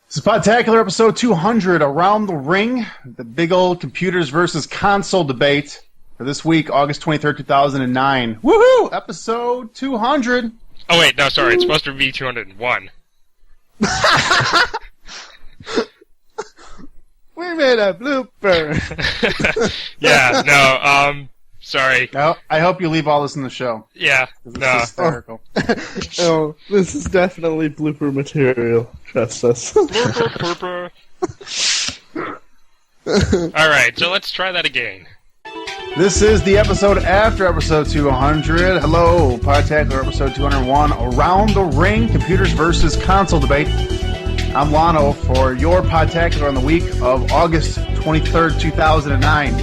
This is Podtacular episode 200, Around the Ring, the big old computers versus console debate for this week, August 23rd, 2009. Woohoo! Episode 200. Oh wait, no, sorry, it's supposed to be 201. We made a blooper. Yeah, no, sorry. No, I hope you leave all this in the show. Yeah, This no. is hysterical. Oh, this is definitely blooper material. Trust us. Blooper, blooper. Alright, so let's try that again. This is the episode after episode 200. Hello, Podtacular episode 201, Around the Ring, computers versus console debate. I'm Lono for your Podtacular on the week of August 23rd, 2009.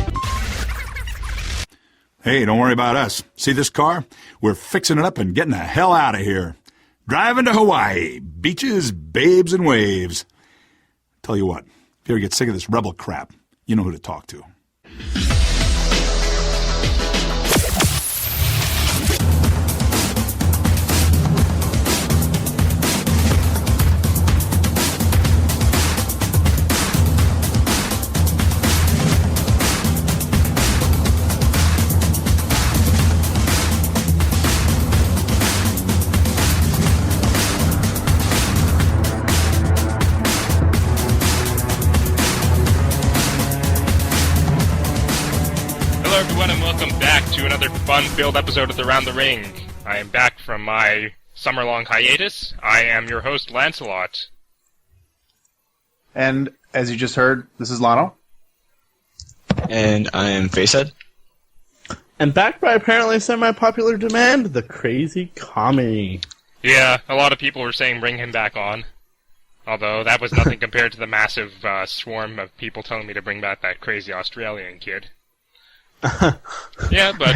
Hey, don't worry about us. See this car? We're fixing it up and getting the hell out of here. Driving to Hawaii. Beaches, babes, and waves. Tell you what, if you ever get sick of this rebel crap, you know who to talk to. Another fun-filled episode of Around the Ring. I am back from my summer-long hiatus. I am your host, Lancelot. And, as you just heard, this is Lono. And I am Facehead. And back by apparently semi-popular demand, TheCrazyCommie. Yeah, a lot of people were saying bring him back on. Although, that was nothing compared to the massive swarm of people telling me to bring back that crazy Australian kid. Yeah, but...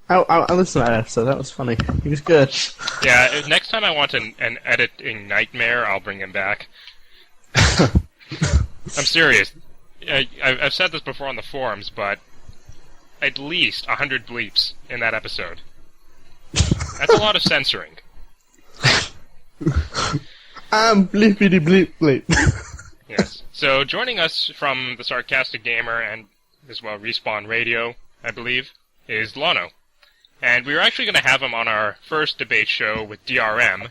I listened to that episode. That was funny. He was good. Yeah, next time I want an editing nightmare, I'll bring him back. I'm serious. I've said this before on the forums, but at least 100 bleeps in that episode. That's a lot of censoring. I'm bleepity bleep bleep. Yes. So, joining us from the Sarcastic Gamer and as well Respawn Radio, I believe, is Lono. And we were actually going to have him on our first debate show with DRM,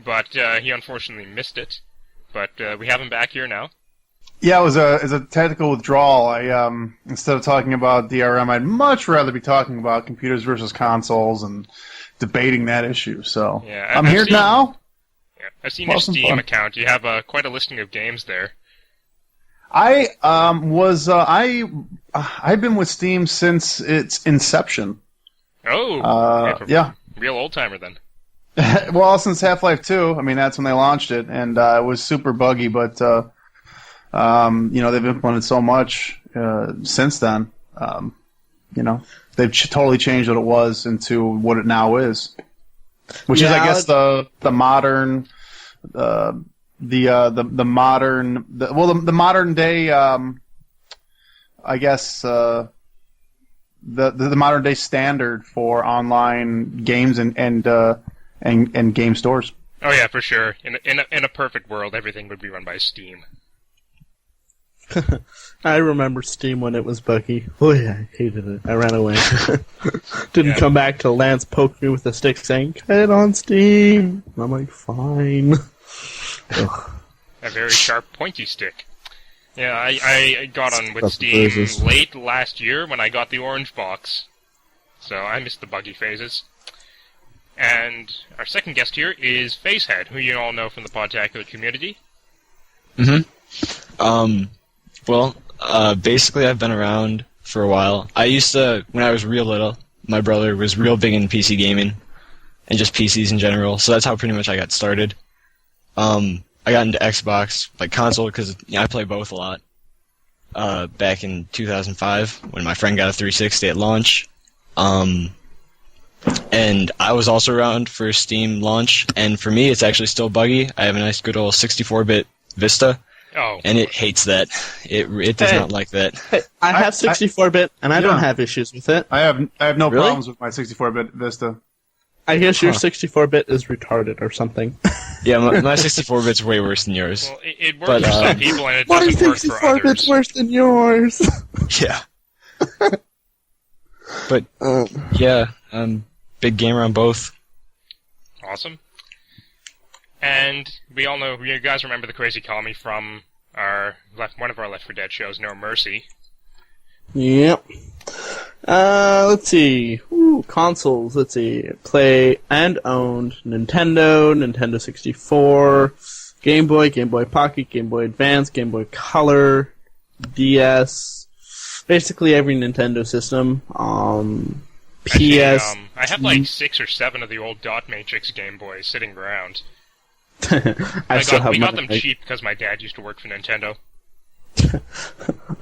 but he unfortunately missed it. But we have him back here now. Yeah, it was a tactical withdrawal. I instead of talking about DRM, I'd much rather be talking about computers versus consoles and debating that issue. So yeah, I'm here now. Yeah, I've seen your Steam account. You have quite a listing of games there. I've been with Steam since its inception. Oh, yeah. Real old timer then. Well, since Half-Life 2, I mean that's when they launched it, and it was super buggy. But they've implemented so much since then. They've totally changed what it was into what it now is, which is, I guess, the modern. The modern day, I guess, the modern day standard for online games and game stores. Oh yeah, for sure. In a perfect world, everything would be run by Steam. I remember Steam when it was buggy. Oh yeah, I hated it. I ran away. Didn't come back till Lance poked me with a stick saying, "Get it on Steam." And I'm like, fine. A very sharp, pointy stick. Yeah, I got on with Steam late last year when I got the orange box. So I missed the buggy phases. And our second guest here is Facehead, who you all know from the Podtacular community. Basically I've been around for a while. I used to, when I was real little, my brother was real big in PC gaming, and just PCs in general, so that's how pretty much I got started. I got into Xbox, like console, because I play both a lot. Back in 2005, when my friend got a 360 at launch. And I was also around for Steam launch, and for me, it's actually still buggy. I have a nice good old 64-bit Vista, and it hates that. It does not like that. Hey, I have 64-bit, and I don't have issues with it. I have no problems with my 64-bit Vista. I guess your 64-bit is retarded or something. Yeah, my 64-bit's way worse than yours. Well, it works for some people and it My doesn't work for 64-bit's others. worse than yours. Yeah. But, yeah, big gamer on both. Awesome. And we all know, you guys remember TheCrazyCommie from one of our Left 4 Dead shows, No Mercy. Yep. Let's see. Consoles. Let's see. Play and owned Nintendo, Nintendo 64, Game Boy, Game Boy Pocket, Game Boy Advance, Game Boy Color, DS. Basically every Nintendo system. PS. I have like 6 or 7 of the old Dot Matrix Game Boys sitting around. We got them cheap because my dad used to work for Nintendo.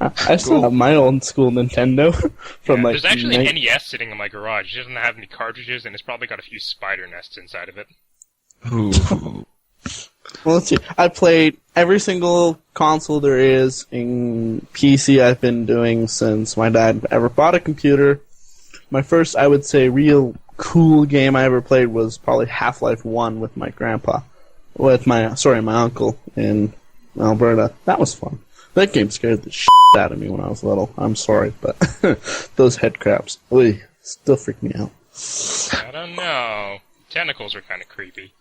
I still have my old school Nintendo from There's actually an NES sitting in my garage. It doesn't have any cartridges, and it's probably got a few spider nests inside of it. Ooh. Well, let's see. I played every single console there is in PC. I've been doing since my dad ever bought a computer. My first, I would say, real cool game I ever played was probably Half-Life 1 with my grandpa. With my uncle in Alberta. That was fun. That game scared the shit out of me when I was little. I'm sorry, but those head crabs, still freak me out. I don't know. Tentacles are kind of creepy.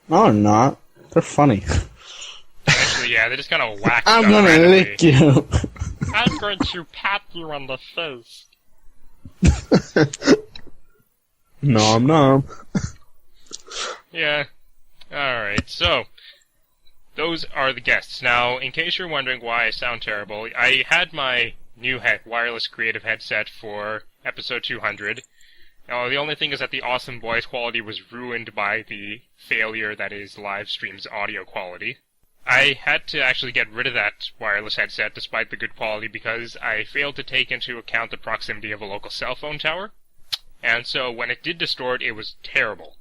No, they're not. They're funny. Actually, yeah, they just kind of whack. I'm gonna lick you. I'm going to pat you on the face. Nom nom. Yeah. Alright, so those are the guests. Now, in case you're wondering why I sound terrible, I had my new wireless creative headset for episode 200. Now, the only thing is that the awesome voice quality was ruined by the failure that is live stream's audio quality. I had to actually get rid of that wireless headset despite the good quality because I failed to take into account the proximity of a local cell phone tower. And so when it did distort, it was terrible.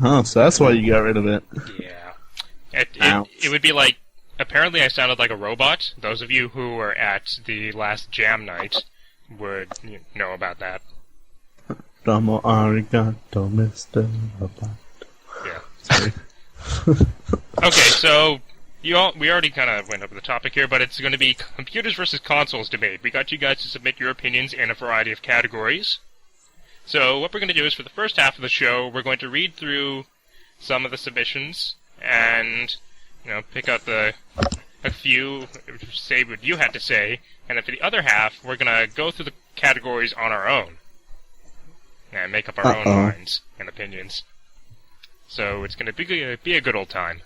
Oh, so that's why you got rid of it. Yeah. It would be like, apparently I sounded like a robot. Those of you who were at the last jam night would know about that. Domo arigato, Mr. Robot. Yeah. Sorry. Okay, so we already kind of went over the topic here, but it's going to be computers versus consoles debate. We got you guys to submit your opinions in a variety of categories. So what we're going to do is for the first half of the show, we're going to read through some of the submissions and pick out a few, say what you had to say, and then for the other half, we're going to go through the categories on our own and make up our own minds and opinions. So it's going to be a good old time.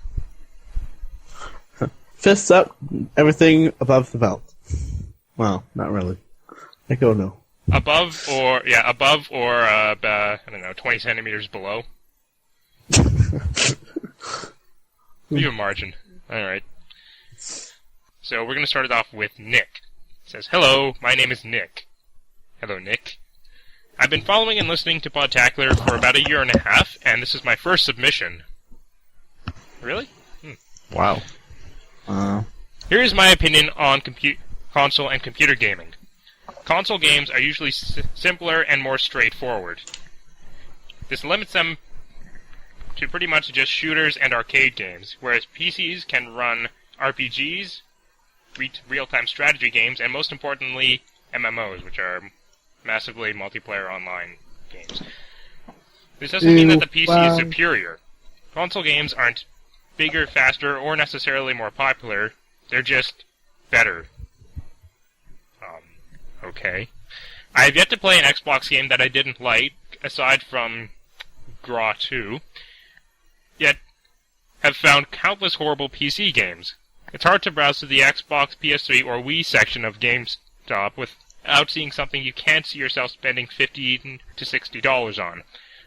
Fists up, everything above the belt. Well, not really. I go no. Above or I don't know, 20 centimeters below. Leave a margin. Alright. So we're going to start it off with Nick. It says, "Hello, my name is Nick." Hello, Nick. "I've been following and listening to Podtacular for about a year and a half, and this is my first submission." Really? Wow. Here is my opinion on console and computer gaming. Console games are usually simpler and more straightforward. This limits them to pretty much just shooters and arcade games, whereas PCs can run RPGs, real-time strategy games, and most importantly, MMOs, which are massively multiplayer online games. This doesn't mean that the PC is superior. Console games aren't bigger, faster, or necessarily more popular. They're just better. Okay. I have yet to play an Xbox game that I didn't like, aside from Gra 2, yet have found countless horrible PC games. It's hard to browse through the Xbox, PS3, or Wii section of GameStop without seeing something you can't see yourself spending $50 to $60 on.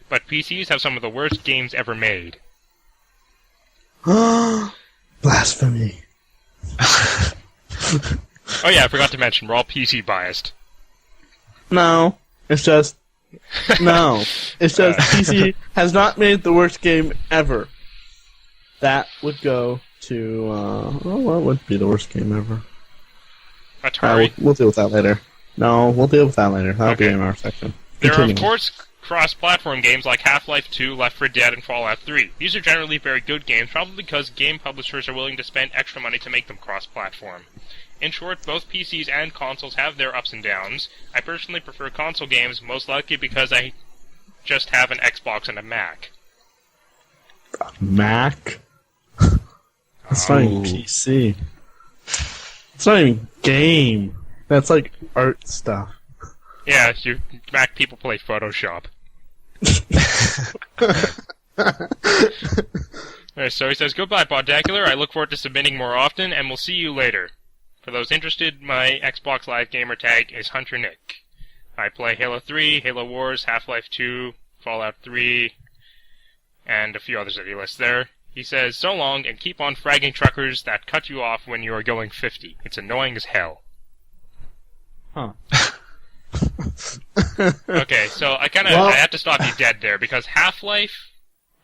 But PCs have some of the worst games ever made. Blasphemy. Oh yeah, I forgot to mention, we're all PC biased. No, it's just PC has not made the worst game ever. That would go to what would be the worst game ever? Atari. We'll deal with that later. No, we'll deal with that later. That'll be in our section. There are, of course, cross-platform games like Half-Life 2, Left 4 Dead, and Fallout 3. These are generally very good games, probably because game publishers are willing to spend extra money to make them cross-platform. In short, both PCs and consoles have their ups and downs. I personally prefer console games, most likely because I just have an Xbox and a Mac. Mac? That's not even PC. It's not even game. That's like art stuff. Yeah, Mac people play Photoshop. Alright, so he says, goodbye, Podtacular. I look forward to submitting more often, and we'll see you later. For those interested, my Xbox Live gamer tag is Hunter Nick. I play Halo 3, Halo Wars, Half-Life 2, Fallout 3, and a few others that he lists there. He says, so long, and keep on fragging truckers that cut you off when you are going 50. It's annoying as hell. Huh. Okay, so I have to stop you dead there, because Half-Life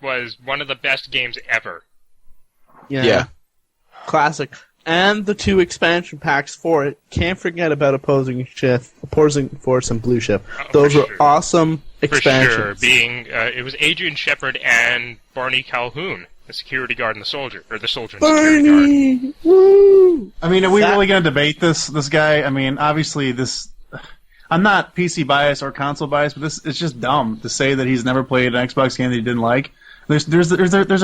was one of the best games ever. Yeah. Classic. And the 2 expansion packs for it. Can't forget about Opposing Force and Blue Shift. Those were awesome expansions. For sure. It was Adrian Shepard and Barney Calhoun, the security guard and the soldier, or the soldier and the security guard. Woo! I mean, are we really going to debate this guy? I mean, obviously I'm not PC biased or console biased, but it's just dumb to say that he's never played an Xbox game that he didn't like. There's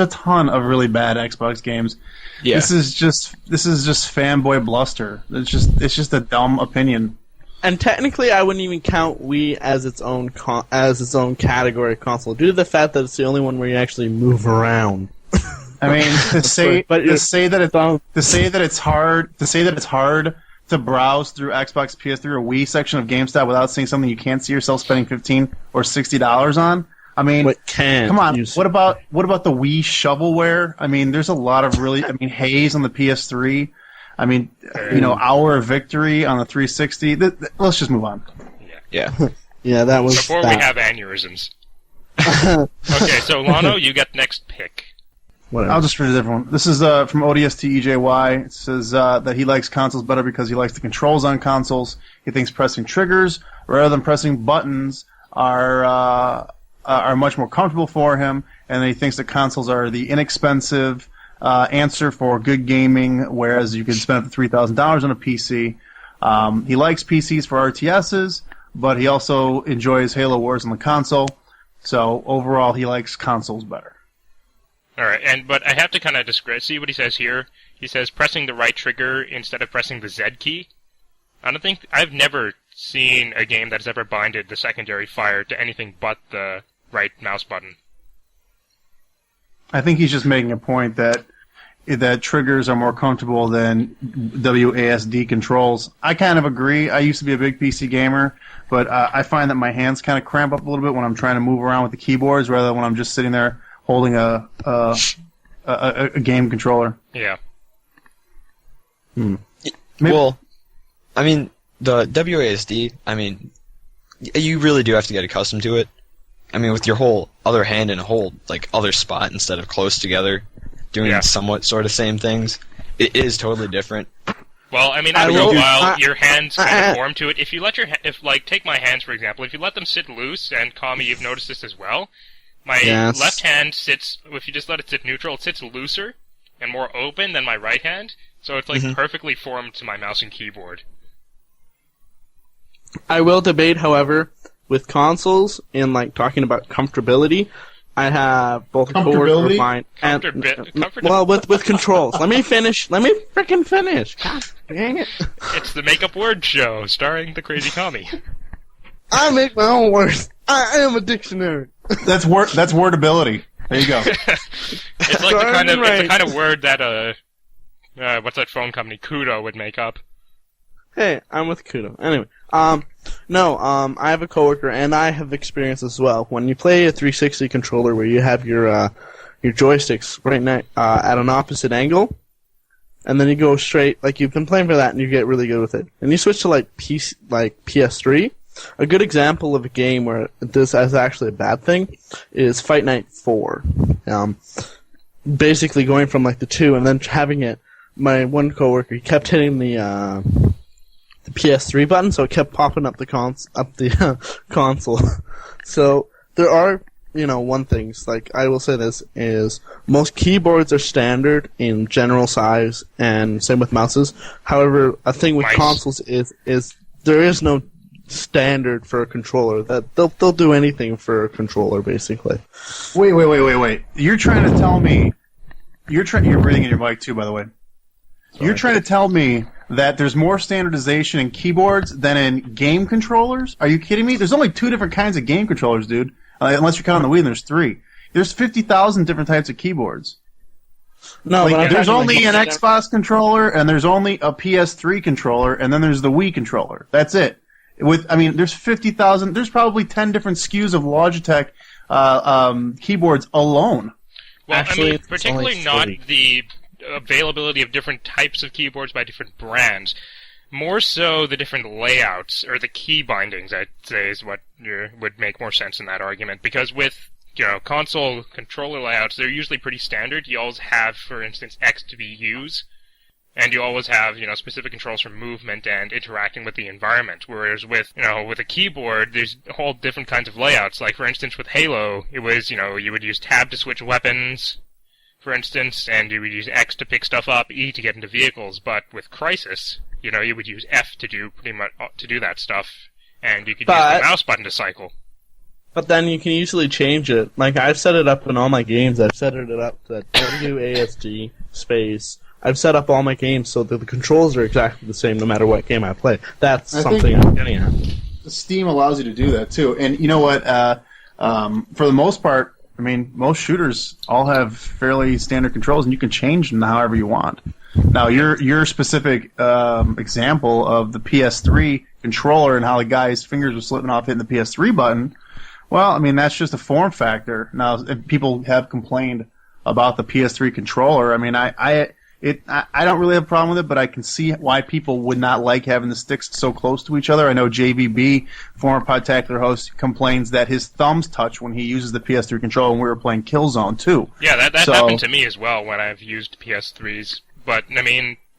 a ton of really bad Xbox games. Yeah. This is just fanboy bluster. It's just a dumb opinion. And technically, I wouldn't even count Wii as its own category console due to the fact that it's the only one where you actually move around. I mean, to say that it's hard to browse through Xbox, PS3, or Wii section of GameStop without seeing something you can't see yourself spending $15 or $60 on. I mean, come on. What about the Wii shovelware? I mean, there's a lot of Haze on the PS3. I mean, Hour of Victory on the 360. Let's just move on. Yeah. Yeah, that was before we have aneurysms. Okay, so Lono, you get next pick. Whatever. I'll just read it, everyone. This is from ODSTEJY. It says that he likes consoles better because he likes the controls on consoles. He thinks pressing triggers rather than pressing buttons are much more comfortable for him, and he thinks that consoles are the inexpensive answer for good gaming, whereas you can spend up to $3,000 on a PC. He likes PCs for RTSs, but he also enjoys Halo Wars on the console. So overall, he likes consoles better. All right, but I have to kind of see what he says here. He says pressing the right trigger instead of pressing the Z key. I've never seen a game that has ever binded the secondary fire to anything but the right mouse button. I think he's just making a point that triggers are more comfortable than WASD controls. I kind of agree. I used to be a big PC gamer, but I find that my hands kind of cramp up a little bit when I'm trying to move around with the keyboards rather than when I'm just sitting there holding a game controller. Yeah. Well, I mean, the WASD, you really do have to get accustomed to it. I mean, with your whole other hand in a whole, other spot instead of close together, doing somewhat sort of same things, it is totally different. Well, after a while, your hands kind of form to it. If you let take my hands, for example, if you let them sit loose, and Commie, you've noticed this as well, my left hand sits, if you just let it sit neutral, it sits looser and more open than my right hand, so it's perfectly formed to my mouse and keyboard. I will debate, however, with consoles and talking about comfortability. I have both a coworker of mine and with controls. Let me finish. Let me freaking finish. God dang it! It's the Make-Up Word Show starring TheCrazyCommie. I make my own words. I am a dictionary. That's wordability. There you go. It's the kind of word that what's that phone company, Kudo, would make up. Hey, I'm with Kudo. Anyway, I have a coworker, and I have experienced as well. When you play a 360 controller where you have your joysticks right at an opposite angle, and then you go straight, you've been playing for that, and you get really good with it. And you switch to PS3. A good example of a game where this is actually a bad thing is Fight Night 4. Basically going from the 2 and then having it. My one coworker, he kept hitting the the PS3 button, so it kept popping up the console. So there are, one things, like, I will say this, is most keyboards are standard in general size, and same with mouses. However, a thing with consoles is there is no standard for a controller. That they'll do anything for a controller, basically. Wait. You're trying to tell me... You're breathing in your mic, too, by the way. Sorry. You're trying to tell me that there's more standardization in keyboards than in game controllers? Are you kidding me? There's only 2 different kinds of game controllers, dude. Unless you're counting the Wii, and there's 3. There's 50,000 different types of keyboards. No, there's only an Xbox controller, and there's only a PS3 controller, and then there's the Wii controller. That's it. There's 50,000. There's probably 10 different SKUs of Logitech keyboards alone. Well, Actually, particularly not the availability of different types of keyboards by different brands. More so the different layouts, or the key bindings, I'd say, is what would make more sense in that argument. Because with, console controller layouts, they're usually pretty standard. You always have, for instance, X to be U's, and you always have, specific controls for movement and interacting with the environment. Whereas with a keyboard, there's whole different kinds of layouts. Like, for instance, with Halo, it was, you would use tab to switch weapons, for instance, and you would use X to pick stuff up, E to get into vehicles. But with Crysis, you would use F to do that stuff, and you could use the mouse button to cycle. But then you can usually change it. Like, I've set it up in all my games. I've set it up to WASD space. I've set up all my games so that the controls are exactly the same no matter what game I play. That's something I'm getting at. Steam allows you to do that, too. And you know what? For the most part, most shooters all have fairly standard controls, and you can change them however you want. Now, your specific example of the PS3 controller and how the guy's fingers were slipping off hitting the PS3 button, well, that's just a form factor. Now, if people have complained about the PS3 controller, I don't really have a problem with it, but I can see why people would not like having the sticks so close to each other. I know JVB, former Podtacular host, complains that his thumbs touch when he uses the PS3 controller when we were playing Killzone 2. Yeah, that happened to me as well when I've used PS3s. But,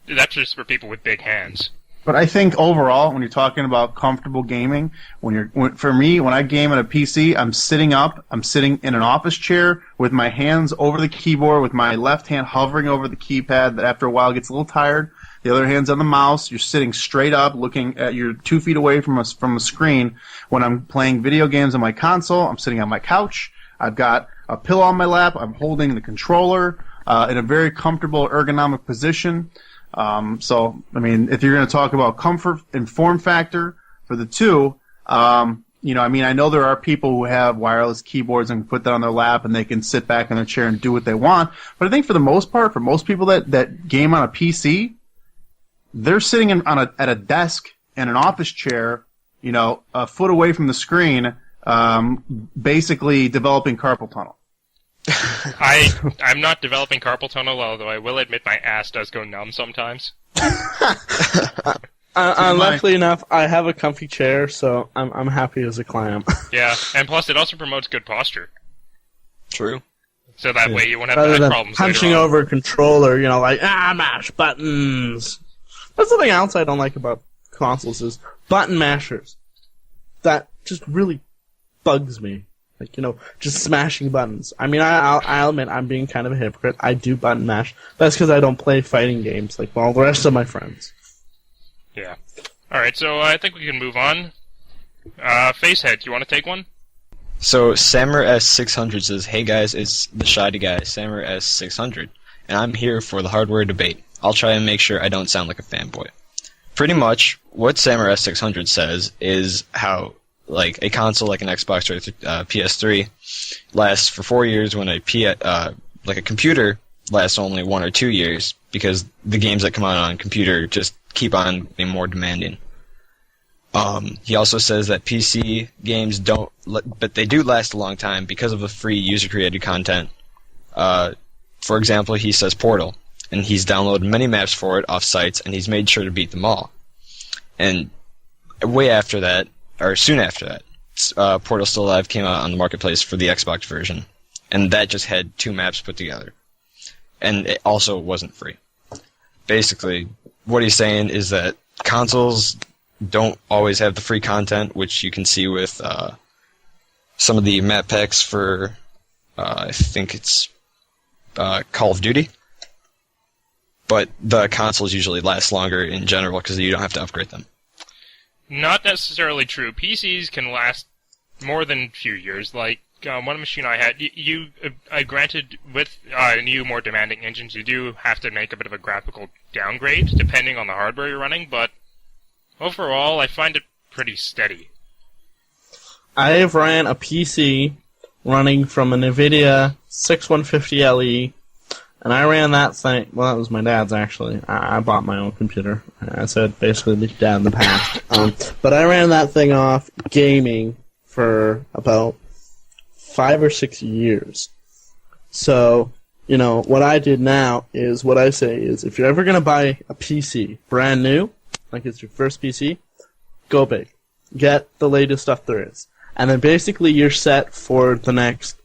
that's just for people with big hands. But I think overall, when you're talking about comfortable gaming, for me, when I game on a PC, I'm sitting up, I'm sitting in an office chair with my hands over the keyboard, with my left hand hovering over the keypad that after a while gets a little tired. The other hand's on the mouse. You're sitting straight up, looking at, you're 2 feet away from a screen. When I'm playing video games on my console, I'm sitting on my couch. I've got a pillow on my lap. I'm holding the controller in a very comfortable ergonomic position. If you're going to talk about comfort and form factor for the two, I know there are people who have wireless keyboards and put that on their lap and they can sit back in their chair and do what they want. But I think for the most part, for most people that game on a PC, they're sitting at a desk in an office chair, a foot away from the screen, basically developing carpal tunnel. I'm not developing carpal tunnel, although I will admit my ass does go numb sometimes. Luckily enough, I have a comfy chair, so I'm happy as a clam. Yeah, and plus it also promotes good posture. True. So that way you won't have Rather back than problems punching later on. over a controller, mash buttons. That's something else I don't like about consoles is button mashers. That just really bugs me. Just smashing buttons. I'll admit I'm being kind of a hypocrite. I do button mash. That's because I don't play fighting games like all the rest of my friends. Yeah. Alright, so I think we can move on. Facehead, do you want to take one? So, Samurai S600 says, "Hey guys, it's the Shoddy Guy, Samurai S600, and I'm here for the hardware debate. I'll try and make sure I don't sound like a fanboy." Pretty much, what Samurai S600 says is how a console like an Xbox or PS3 lasts for 4 years when a computer lasts only 1 or 2 years because the games that come out on computer just keep on being more demanding. He also says that PC games don't, but they do last a long time because of the free user-created content. For example, he says Portal, and he's downloaded many maps for it off sites, and he's made sure to beat them all. And way after that, or soon after that, Portal Still Alive came out on the marketplace for the Xbox version, and that just had 2 maps put together. And it also wasn't free. Basically, what he's saying is that consoles don't always have the free content, which you can see with some of the map packs for, I think it's Call of Duty. But the consoles usually last longer in general because you don't have to upgrade them. Not necessarily true. PCs can last more than a few years. Like, one machine I had, I granted, with new, more demanding engines, you do have to make a bit of a graphical downgrade, depending on the hardware you're running, but overall, I find it pretty steady. I've ran a PC running from a NVIDIA 6150 LE, and I ran that thing. Well, that was my dad's, actually. I bought my own computer. I said basically the dad in the past. But I ran that thing off gaming for about 5 or 6 years. So, what I did now is, what I say is, if you're ever going to buy a PC brand new, like it's your first PC, go big. Get the latest stuff there is. And then basically you're set for the next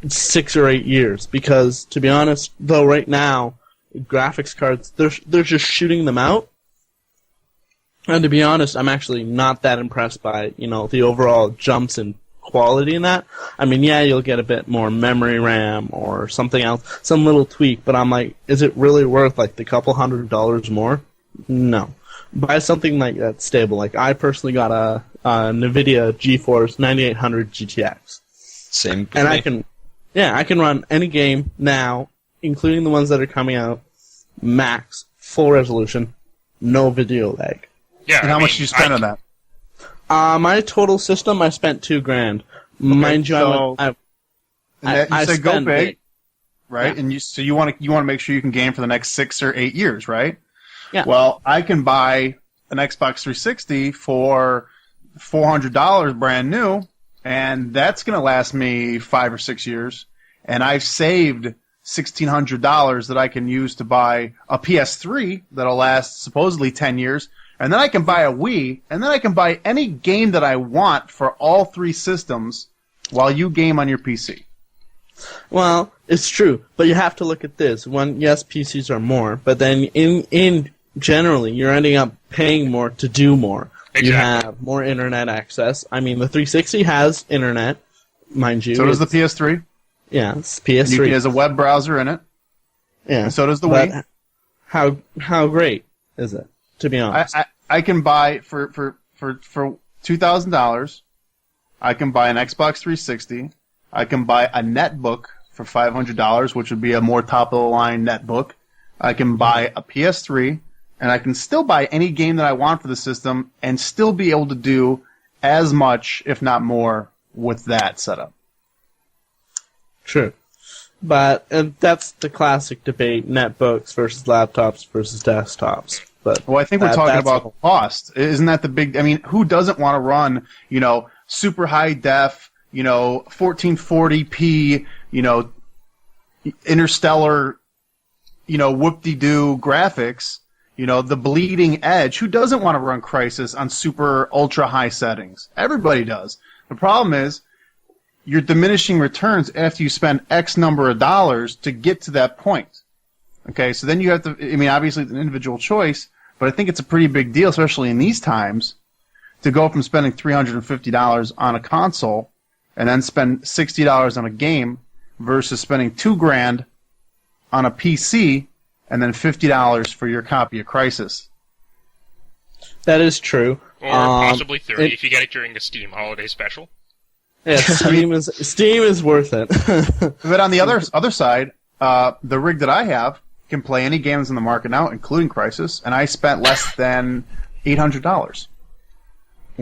6 or 8 years. Because, to be honest, though right now, graphics cards, they're just shooting them out. And to be honest, I'm actually not that impressed by, the overall jumps in quality in that. I mean, yeah, you'll get a bit more memory RAM or something else, some little tweak, but I'm like, is it really worth, like, the couple $100 more? No. Buy something like that's stable. Like, I personally got a NVIDIA GeForce 9800 GTX. Same. And I can run any game now, including the ones that are coming out, max, full resolution, no video lag. Yeah. And how much did you spend on that? My total system, I spent $2,000. Mind you, so I you said go spend big, right? Yeah. And you want to make sure you can game for the next 6 or 8 years, right? Yeah. Well, I can buy an Xbox 360 for $400 brand new, and that's going to last me 5 or 6 years. And I've saved $1,600 that I can use to buy a PS3 that'll last supposedly 10 years. And then I can buy a Wii, and then I can buy any game that I want for all 3 systems while you game on your PC. Well, it's true, but you have to look at this. One, yes, PCs are more, but then in generally, you're ending up paying more to do more. Exactly. You have more internet access. I mean, the 360 has internet, mind you. So does the PS3. Yeah, it's PS3. It has a web browser in it. Yeah. And so does the but Wii. How great is it, to be honest? I can buy for $2,000. I can buy an Xbox 360. I can buy a netbook for $500, which would be a more top of the line netbook. I can buy a PS3, and I can still buy any game that I want for the system, and still be able to do as much, if not more, with that setup. True. But that's the classic debate: netbooks versus laptops versus desktops. But well, I think we're talking about cost. Isn't that the big? I mean, who doesn't want to run, super high def, 1440p, interstellar, whoop-de-doo graphics, the bleeding edge? Who doesn't want to run Crysis on super ultra high settings? Everybody does. The problem is, you're diminishing returns after you spend X number of dollars to get to that point. Okay, so then you have to, obviously it's an individual choice, but I think it's a pretty big deal, especially in these times, to go from spending $350 on a console and then spend $60 on a game versus spending $2,000 on a PC and then $50 for your copy of Crysis. That is true. Or possibly $30 if you get it during the Steam holiday special. Yeah, Steam is worth it. But on the other side, the rig that I have can play any games in the market now, including Crysis, and I spent less than $800.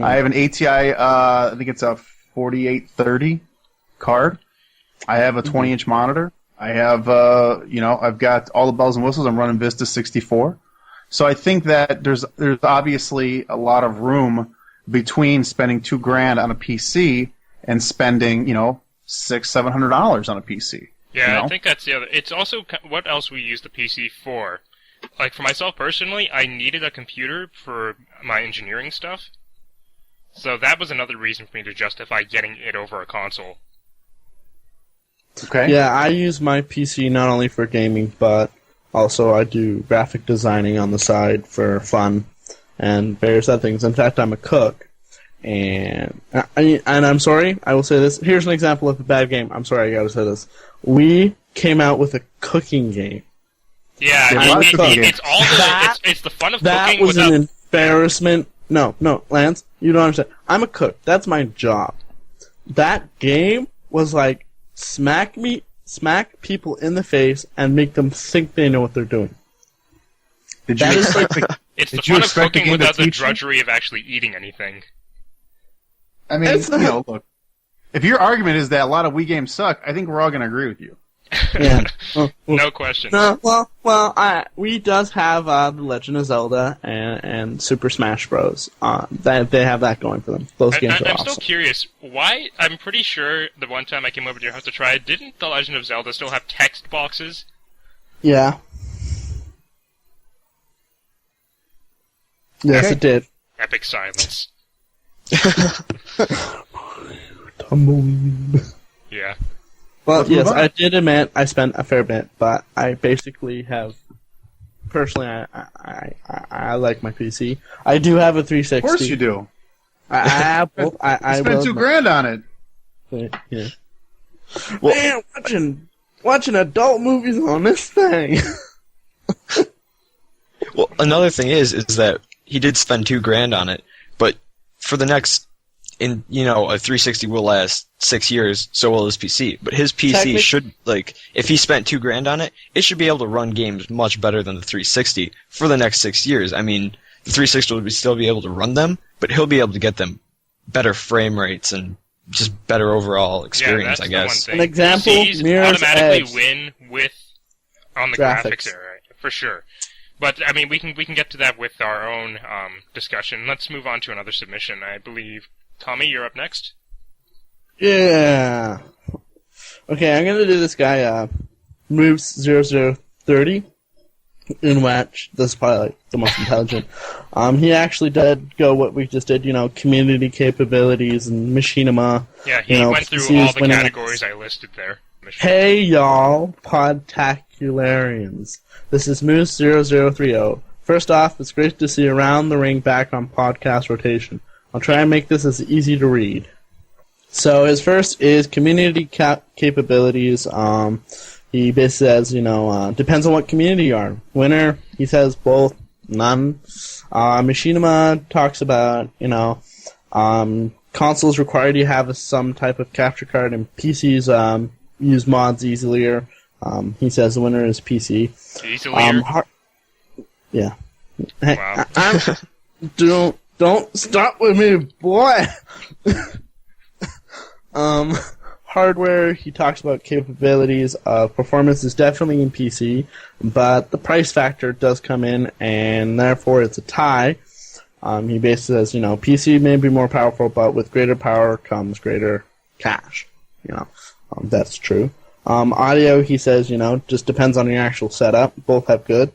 I have an ATI, I think it's a 4830 card. I have a 20-inch monitor. I have, I've got all the bells and whistles. I'm running Vista 64. So I think that there's obviously a lot of room between spending $2,000 on a PC and spending, $600-700 on a PC. Yeah, I think that's the other. It's also what else we use the PC for. Like, for myself personally, I needed a computer for my engineering stuff. So that was another reason for me to justify getting it over a console. Okay. Yeah, I use my PC not only for gaming, but also I do graphic designing on the side for fun. and various other things. In fact, I'm a cook. And I'm sorry, I will say this. Here's an example of a bad game. I'm sorry, I gotta say this. We came out with a cooking game. Yeah, it's all it's the fun of that cooking was without... an embarrassment. No, Lance, you don't understand. I'm a cook. That's my job. That game was like smack people in the face and make them think they know what they're doing. Did you expect It's the fun of cooking without the drudgery of actually eating anything. I mean, look. If your argument is that a lot of Wii games suck, I think we're all going to agree with you. Yeah. No question. Well, Wii does have The Legend of Zelda and Super Smash Bros. They have that going for them. Those games are awesome. I'm still curious, why? I'm pretty sure the one time I came over to your house to try it, didn't The Legend of Zelda still have text boxes? Yeah. Yes, it did. Epic silence. Tumbleweed. Yeah. Well, yes, I did admit I spent a fair bit, but I basically have. Personally, I like my PC. I do have a 360. Of course you do. I have both. I spent $2,000 on it. Yeah. Well, man, watching adult movies on this thing. Well, another thing is that he did spend $2,000 on it, but for the next, a 360 will last 6 years, so will his PC. But his PC should, if he spent $2,000 on it, it should be able to run games much better than the 360 for the next 6 years. I mean, the 360 will still be able to run them, but he'll be able to get them better frame rates and just better overall experience, I guess. An example, PCs Mirror's automatically Edge. win on the graphics area, for sure. But, I mean, we can get to that with our own discussion. Let's move on to another submission. I believe, Tommy, you're up next. Yeah. Okay, I'm gonna do this guy, Moves0030, in which this is probably the most intelligent. He actually did go what we just did, community capabilities and machinima. Yeah, he went through all the categories I listed there. Hey y'all, Podtacularians. This is Moose0030. First off, it's great to see Around the Ring back on podcast rotation. I'll try and make this as easy to read. So his first is community capabilities. He basically says, depends on what community you are. Winner, he says both, none. Machinima talks about, consoles require you to have some type of capture card, and PCs use mods easier. He says the winner is PC. Easier? Yeah. Wow. Don't start with me, boy! Hardware, he talks about capabilities. Performance is definitely in PC, but the price factor does come in, and therefore it's a tie. He basically says, PC may be more powerful, but with greater power comes greater cash. That's true. Audio, he says, just depends on your actual setup. Both have good.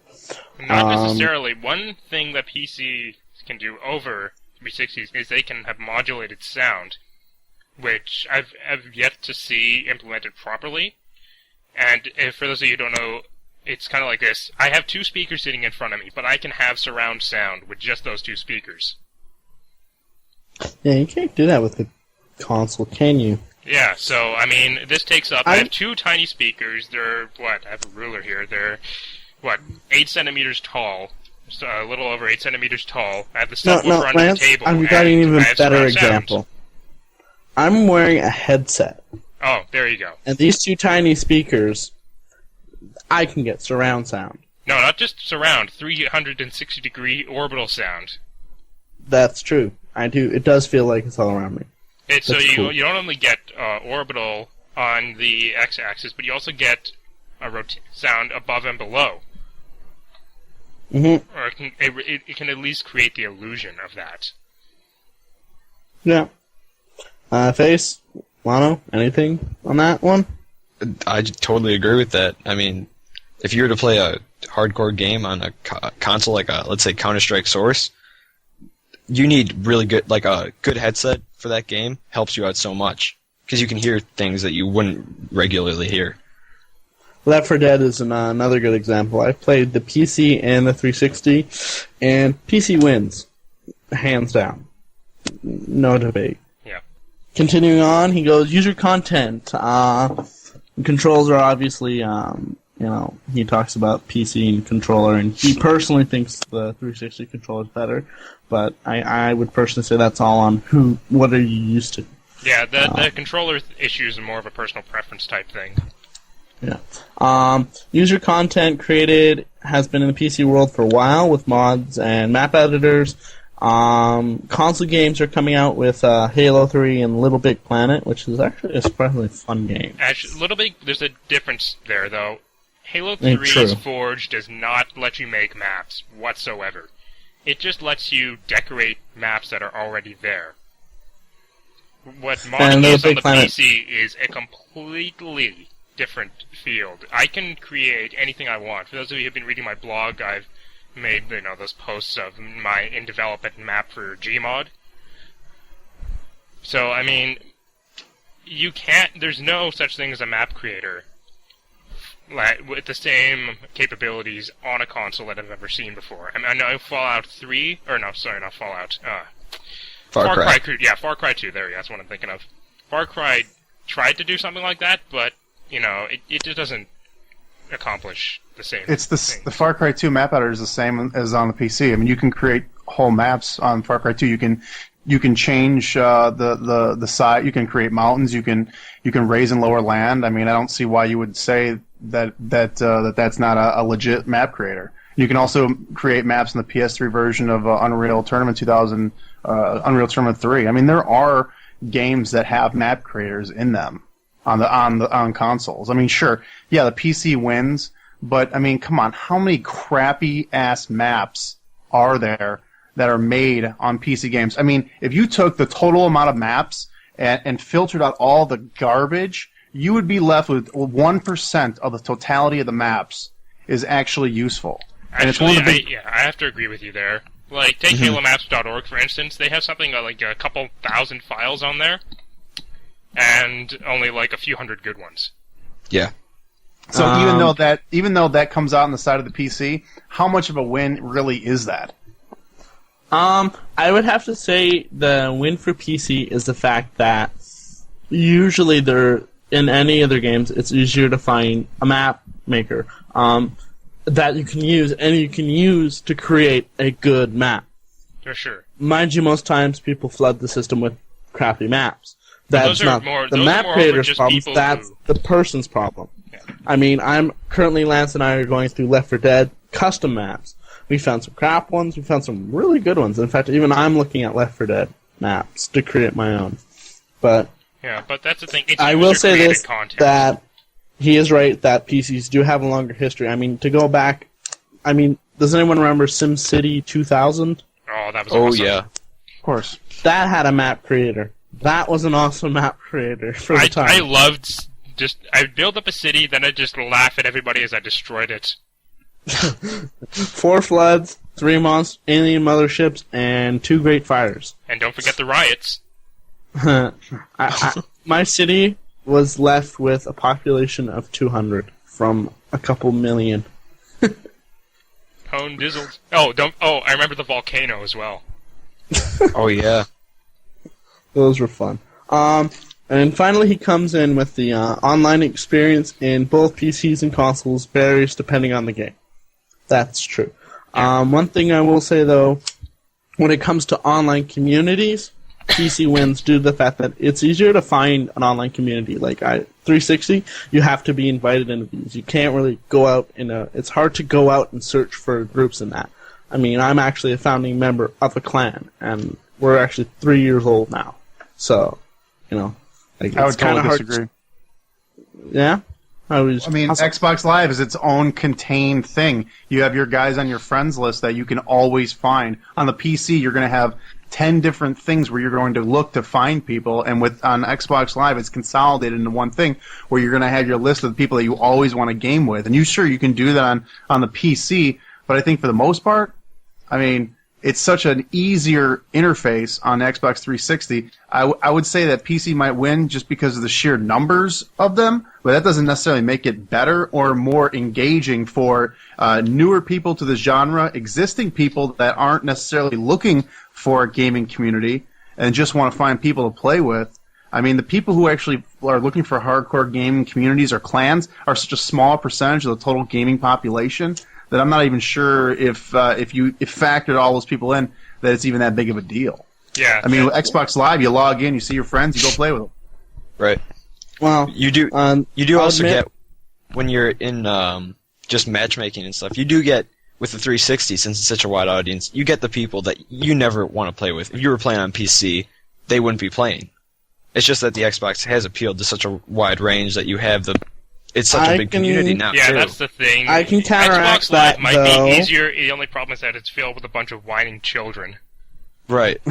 Not necessarily. One thing that PC can do over 360s is they can have modulated sound, which I've yet to see implemented properly. And for those of you who don't know, it's kind of like this. I have two speakers sitting in front of me, but I can have surround sound with just those two speakers. Yeah, you can't do that with the console, can you? Yeah, so, I mean, this takes up... I have two tiny speakers. They're, I have a ruler here. They're, 8 centimeters tall. So a little over 8 centimeters tall. I have the subwoofer under the table. I've got an even better example. I'm wearing a headset. Oh, there you go. And these two tiny speakers, I can get surround sound. No, not just surround. 360-degree orbital sound. That's true. I do. It does feel like it's all around me. So you don't only get orbital on the x-axis, but you also get sound above and below. Mm-hmm. Or it can at least create the illusion of that. Yeah. Face, Lono, anything on that one? I totally agree with that. I mean, if you were to play a hardcore game on a console like let's say Counter-Strike Source, you need really good, a good headset for that game helps you out so much because you can hear things that you wouldn't regularly hear. Left 4 Dead is another good example. I've played the PC and the 360, and PC wins. hands down. No debate. Yeah. Continuing on, he goes, user content. Controls are obviously, he talks about PC and controller, and he personally thinks the 360 controller is better, but I would personally say that's all on what are you used to. Yeah, the controller issue is more of a personal preference type thing. Yeah. User content created has been in the PC world for a while with mods and map editors. Console games are coming out with Halo 3 and Little Big Planet, which is actually a surprisingly fun game. Actually, there's a difference there, though. Halo 3's Forge does not let you make maps whatsoever. It just lets you decorate maps that are already there. What modding is on the PC is a completely different field. I can create anything I want. For those of you who've been reading my blog, I've made those posts of my in development map for Gmod. So I mean, there's no such thing as a map creator with the same capabilities on a console that I've ever seen before. I mean, I know Fallout 3, or no, sorry, not Fallout. Far Cry 2. Yeah, Far Cry 2. There, that's what I'm thinking of. Far Cry tried to do something like that, but it just doesn't accomplish the same. It's the Far Cry 2 map editor is the same as on the PC. I mean, you can create whole maps on Far Cry 2. You can change the size. You can create mountains. You can raise and lower land. I mean, I don't see why you would say that's not a legit map creator. You can also create maps in the PS3 version of Unreal Tournament 2000, Unreal Tournament 3. I mean, there are games that have map creators in them on consoles. I mean, sure, yeah, the PC wins, but I mean, come on, how many crappy ass maps are there that are made on PC games? I mean, if you took the total amount of maps and filtered out all the garbage, you would be left with 1% of the totality of the maps is actually useful. Actually, I have to agree with you there. Like, take HaloMaps.org, for instance. They have something like a couple thousand files on there, and only like a few hundred good ones. Yeah. So even though that comes out on the side of the PC, how much of a win really is that? I would have to say the win for PC is the fact that usually in any other games, it's easier to find a map maker that you can use to create a good map. For sure. Mind you, most times people flood the system with crappy maps. That's not the map creator's problem. That's the person's problem. Yeah. I mean, Lance and I are going through Left 4 Dead custom maps. We found some crap ones. We found some really good ones. In fact, even I'm looking at Left 4 Dead maps to create my own. But that's the thing. I will say this, that he is right that PCs do have a longer history. I mean, to go back, does anyone remember SimCity 2000? Oh, that was awesome. Yeah. Of course. That had a map creator. That was an awesome map creator for the time. I loved I'd build up a city, then I'd just laugh at everybody as I destroyed it. 4 floods, 3 alien motherships, and 2 great fires. And don't forget the riots. My city was left with a population of 200 from a couple million. Hone dizzled. I remember the volcano as well. Oh yeah. Those were fun. And finally he comes in with the online experience in both PCs and consoles varies depending on the game. That's true. One thing I will say though, when it comes to online communities, PC wins due to the fact that it's easier to find an online community. Like 360, you have to be invited into these. You can't really go out it's hard to go out and search for groups in that. I mean, I'm actually a founding member of a clan, and we're actually 3 years old now. So, it's I would kind of totally hard. disagree. Yeah? Xbox Live is its own contained thing. You have your guys on your friends list that you can always find. On the PC, you're going to have 10 different things where you're going to look to find people, and on Xbox Live, it's consolidated into one thing where you're going to have your list of the people that you always want to game with. And you can do that on the PC, but I think for the most part, I mean, it's such an easier interface on Xbox 360. I would say that PC might win just because of the sheer numbers of them, but that doesn't necessarily make it better or more engaging for newer people to the genre, existing people that aren't necessarily looking for a gaming community and just want to find people to play with. I mean, the people who actually are looking for hardcore gaming communities or clans are such a small percentage of the total gaming population that I'm not even sure if factored all those people in, that it's even that big of a deal. Yeah. I mean, with Xbox Live, you log in, you see your friends, you go play with them. Right. Well, You do also get, when you're in just matchmaking and stuff, you do get, with the 360, since it's such a wide audience, you get the people that you never want to play with. If you were playing on PC, they wouldn't be playing. It's just that the Xbox has appealed to such a wide range that you have it's such a big community now, Yeah, too. that's the thing. I can counteract Xbox Live that, might though. be easier. The only problem is that it's filled with a bunch of whining children. Right.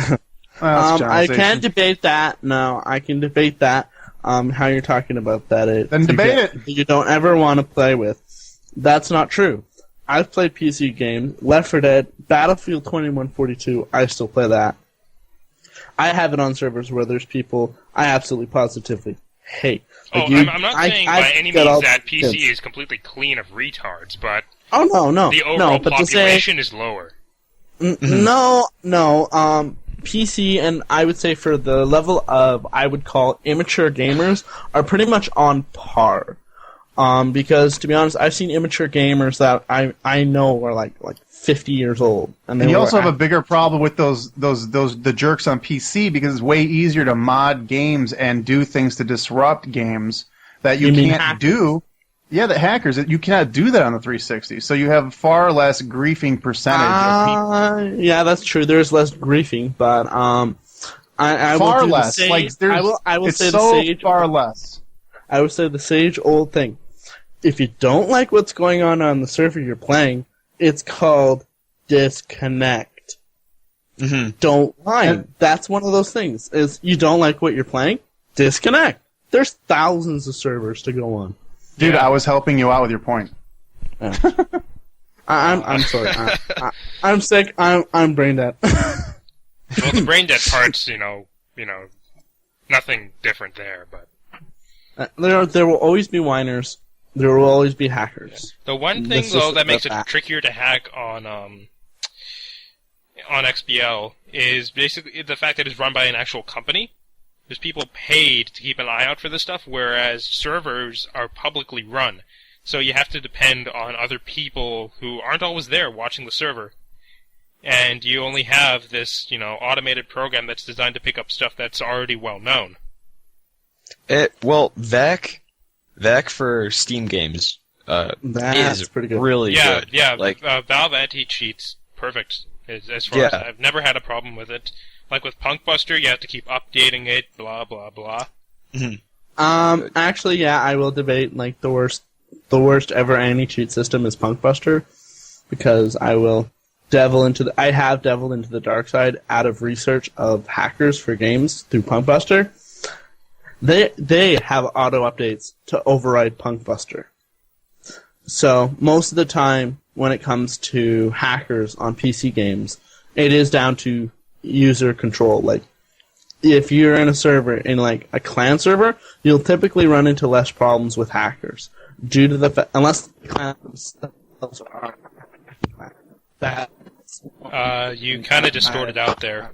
I can debate that. No, I can debate that. How you're talking about that. Then debate it. You don't ever want to play with. That's not true. I've played PC games, Left 4 Dead, Battlefield 2142. I still play that. I have it on servers where there's people I absolutely positively hate. Like I'm not saying by any means that PC is completely clean of retards, but no, the overall population is lower. No. PC and I would say for the level of I would call immature gamers are pretty much on par. Because to be honest, I've seen immature gamers that I know are like 50 years old, and you also have a bigger problem with the jerks on PC because it's way easier to mod games and do things to disrupt games that you can't do. Yeah, the hackers, you cannot do that on the 360. So you have far less griefing percentage of people. Yeah, that's true. There's less griefing, but I far will less. I will it's say so the sage, far less. I would say the sage old thing. If you don't like what's going on the server you're playing, it's called disconnect. Mm-hmm. Don't mind. That's one of those things. Is you don't like what you're playing? Disconnect. There's thousands of servers to go on. Dude, I was helping you out with your point. I'm sorry. I'm sick. I'm brain dead. Well, the brain dead part's, nothing different there, but there will always be whiners. There will always be hackers. The one thing, though, that makes it trickier to hack on XBL is basically the fact that it's run by an actual company. There's people paid to keep an eye out for this stuff, whereas servers are publicly run. So you have to depend on other people who aren't always there watching the server. And you only have this, automated program that's designed to pick up stuff that's already well known. VAC for Steam games That's is pretty good. really good. Yeah, like Valve anti-cheat's perfect as far as I've never had a problem with it. Like with Punkbuster, you have to keep updating it, blah blah blah. Mm-hmm. Actually, yeah, I will debate like the worst ever anti-cheat system is Punkbuster, because I have delved into the dark side out of research of hackers for games through Punkbuster. They have auto updates to override Punkbuster. So most of the time when it comes to hackers on PC games, it is down to user control. Like, if you're in a server, in like a clan server, you'll typically run into less problems with hackers due to the unless the clans themselves are that. You kind of distorted out there.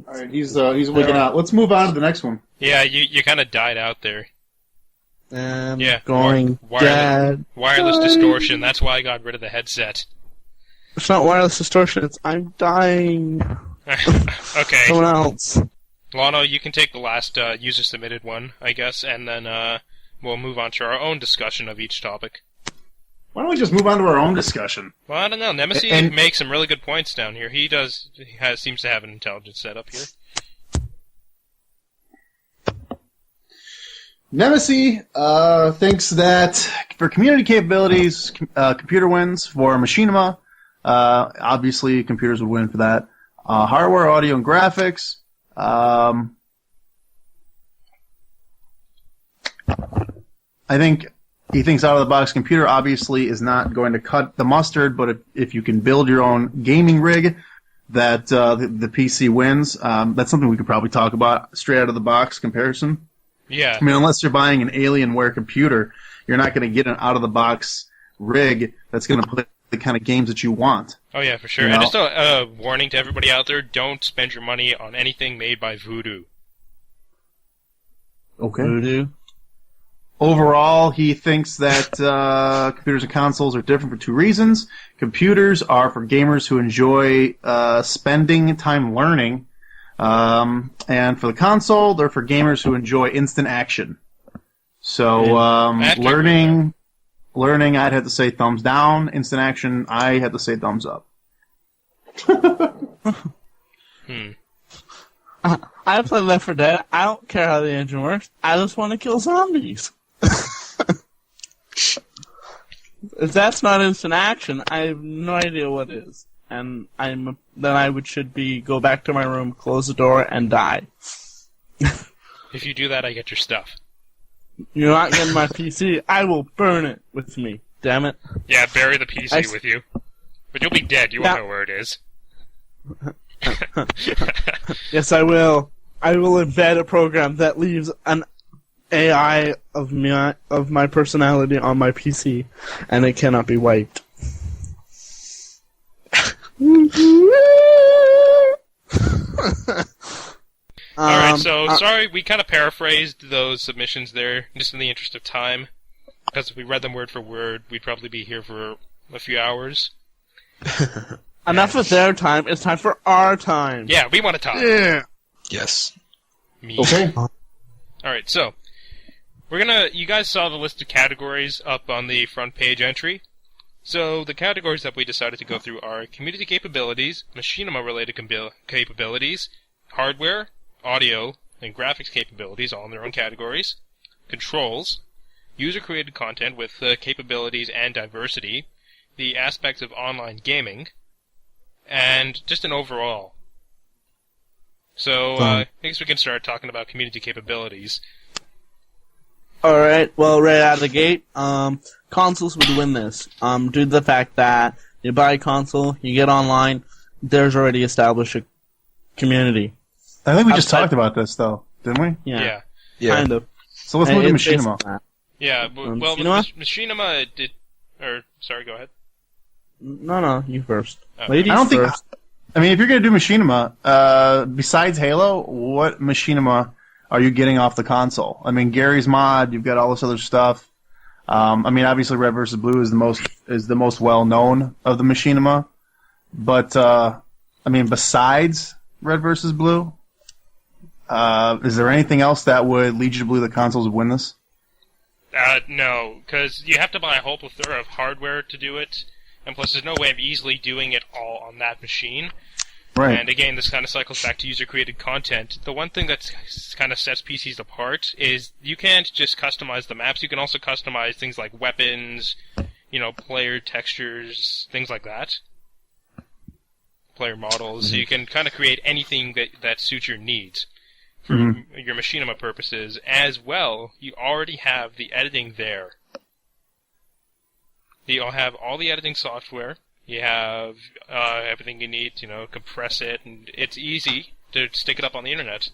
All right, he's wigging out. Let's move on to the next one. Yeah, you kind of died out there. Going dead. Wireless distortion. That's why I got rid of the headset. It's not wireless distortion. It's I'm dying. Okay. Someone else. Lono, you can take the last user-submitted one, I guess, and then we'll move on to our own discussion of each topic. Why don't we just move on to our own discussion? Well, I don't know. Nemesis makes some really good points down here. He seems to have an intelligent setup here. Nemesis thinks that for community capabilities, computer wins. For machinima, obviously computers would win for that. Hardware, audio, and graphics. I think he thinks out-of-the-box computer obviously is not going to cut the mustard, but if you can build your own gaming rig, that the PC wins. That's something we could probably talk about, straight out-of-the-box comparison. Yeah. I mean, unless you're buying an Alienware computer, you're not going to get an out-of-the-box rig that's going to play the kind of games that you want. Oh yeah, for sure. You know? And just a warning to everybody out there: don't spend your money on anything made by Voodoo. Okay. Voodoo. Overall, he thinks that computers and consoles are different for two reasons. Computers are for gamers who enjoy spending time learning, and for the console, they're for gamers who enjoy instant action. So, learning, I'd have to say thumbs down. Instant action, I had to say thumbs up. I play Left 4 Dead. I don't care how the engine works. I just want to kill zombies. If that's not instant action, I have no idea what is. And should go back to my room, close the door, and die. If you do that, I get your stuff. You're not getting my PC. I will burn it with me. Damn it. Yeah, bury the PC with you. But you'll be dead. You won't know where it is. Yes, I will. I will embed a program that leaves an AI of my personality on my PC, and it cannot be wiped. Alright, so sorry, we kind of paraphrased those submissions there, just in the interest of time. Because if we read them word for word, we'd probably be here for a few hours. Enough of their time, it's time for our time. Yeah, we want to talk. Yeah. Yes. Me. Okay. Alright, so, you guys saw the list of categories up on the front page entry. So, the categories that we decided to go through are community capabilities, machinima-related capabilities, hardware, audio, and graphics capabilities, all in their own categories, controls, user-created content with capabilities and diversity, the aspects of online gaming, and just an overall. So, I guess we can start talking about community capabilities. Alright, well, right out of the gate, consoles would win this. Due to the fact that you buy a console, you get online, there's already established a community. I think we just talked about this, though, didn't we? Yeah. Kind of. So let's move to Machinima. Yeah, well, Machinima did... sorry, go ahead. No, you first. Okay. Ladies I don't first. I mean, if you're going to do Machinima, besides Halo, what Machinima are you getting off the console? I mean, Gary's Mod, you've got all this other stuff. I mean, obviously Red vs. Blue is the most well-known of the Machinima. But, I mean, besides Red vs. Blue, is there anything else that would lead you to believe the consoles would win this? No, because you have to buy a whole plethora of hardware to do it, and plus there's no way of easily doing it all on that machine. Right. And again, this kind of cycles back to user-created content. The one thing that kind of sets PCs apart is you can't just customize the maps, you can also customize things like weapons, player textures, things like that. Player models, so you can kind of create anything that suits your needs. For your Machinima purposes, as well, you already have the editing there. You'll have all the editing software. You have everything you need to, compress it, and it's easy to stick it up on the internet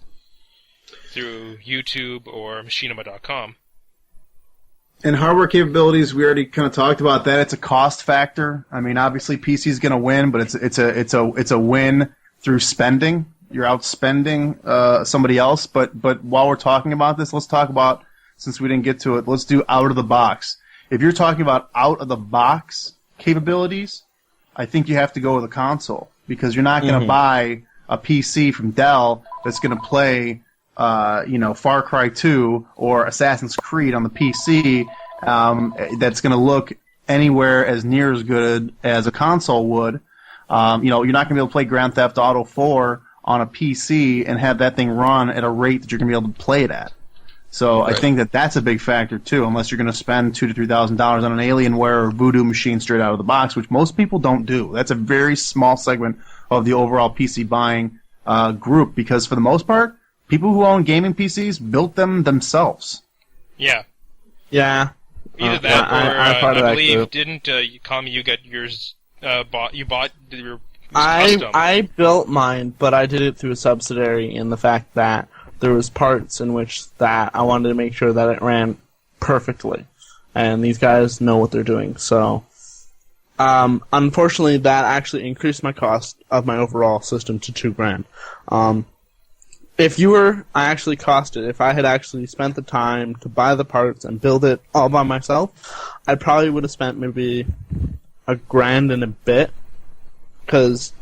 through YouTube or machinima.com. And hardware capabilities, we already kind of talked about that. It's a cost factor. I mean, obviously PC's going to win, but it's a win through spending. You're outspending somebody else. But while we're talking about this, let's talk about, since we didn't get to it, let's do out of the box. If you're talking about out of the box capabilities, I think you have to go with a console, because you're not going to buy a PC from Dell that's going to play, Far Cry 2 or Assassin's Creed on the PC, that's going to look anywhere as near as good as a console would. You're not going to be able to play Grand Theft Auto 4 on a PC and have that thing run at a rate that you're going to be able to play it at. So right. I think that's a big factor too, unless you're going to spend $2,000 to $3,000 on an Alienware or Voodoo machine straight out of the box, which most people don't do. That's a very small segment of the overall PC buying group, because for the most part, people who own gaming PCs built them themselves. Yeah. Yeah. Either that or I believe didn't Commie, you get yours bought your custom. I built mine, but I did it through a subsidiary in the fact that there was parts in which that I wanted to make sure that it ran perfectly. And these guys know what they're doing. So Unfortunately, that actually increased my cost of my overall system to $2,000. I actually cost it. If I had actually spent the time to buy the parts and build it all by myself, I probably would have spent maybe $1,000 and a bit. Because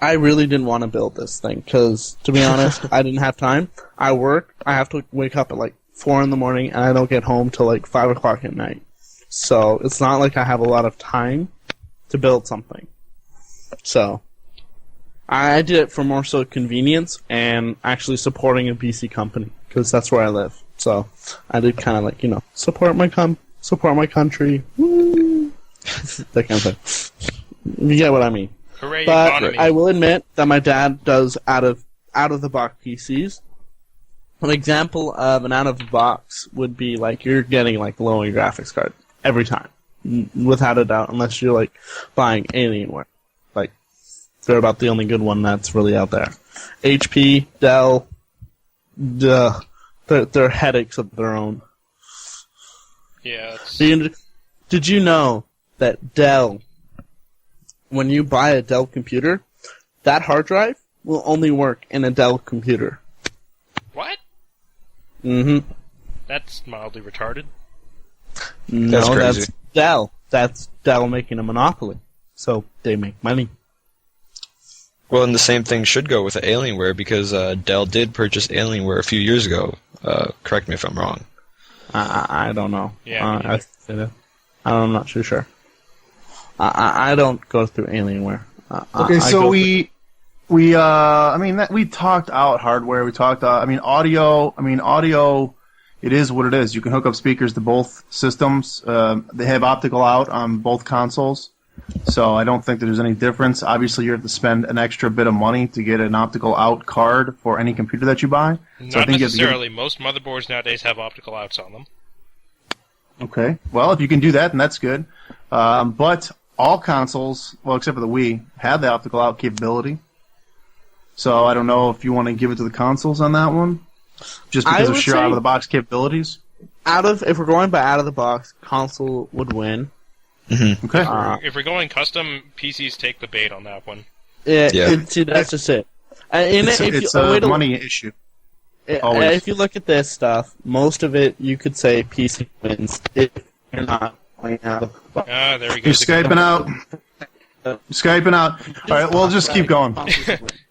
I really didn't want to build this thing. Because, to be honest, I didn't have time. I work. I have to wake up at like 4 in the morning, and I don't get home till like 5 o'clock at night. So it's not like I have a lot of time to build something. So I did it for more so convenience and actually supporting a PC company because that's where I live. So I did kind of like, support my country, woo, that kind of thing. You get what I mean. Hooray, but economy. I will admit that my dad does out of the box PCs. An example of an out of the box would be like you're getting like low in graphics card every time, without a doubt, unless you're like buying Alienware. Like they're about the only good one that's really out there. HP, Dell, they're headaches of their own. Yeah. Did you know that Dell, when you buy a Dell computer, that hard drive will only work in a Dell computer? What? Mm-hmm. That's mildly retarded. No, That's crazy. that's Dell. That's Dell making a monopoly. So they make money. Well, and the same thing should go with Alienware because Dell did purchase Alienware a few years ago. Correct me if I'm wrong. I don't know. Yeah, I'm not too sure. I don't go through Alienware. Okay, so we talked out hardware. We talked out. Audio. It is what it is. You can hook up speakers to both systems. They have optical out on both consoles, so I don't think that there's any difference. Obviously, you have to spend an extra bit of money to get an optical out card for any computer that you buy. So Not necessarily. Most motherboards nowadays have optical outs on them. Okay. Well, if you can do that, then that's good. But all consoles, well, except for the Wii, have the optical out capability. So I don't know if you want to give it to the consoles on that one, just because of sheer out-of-the-box capabilities. If we're going by out-of-the-box, console would win. Mm-hmm. Okay. If we're going custom, PCs take the bait on that one. See, that's just it. It's a money issue. Always. If you look at this stuff, most of it you could say PC wins if you're not playing out of the box. Ah, there we go. You're Skyping out. Skyping out. All right, we'll just keep going.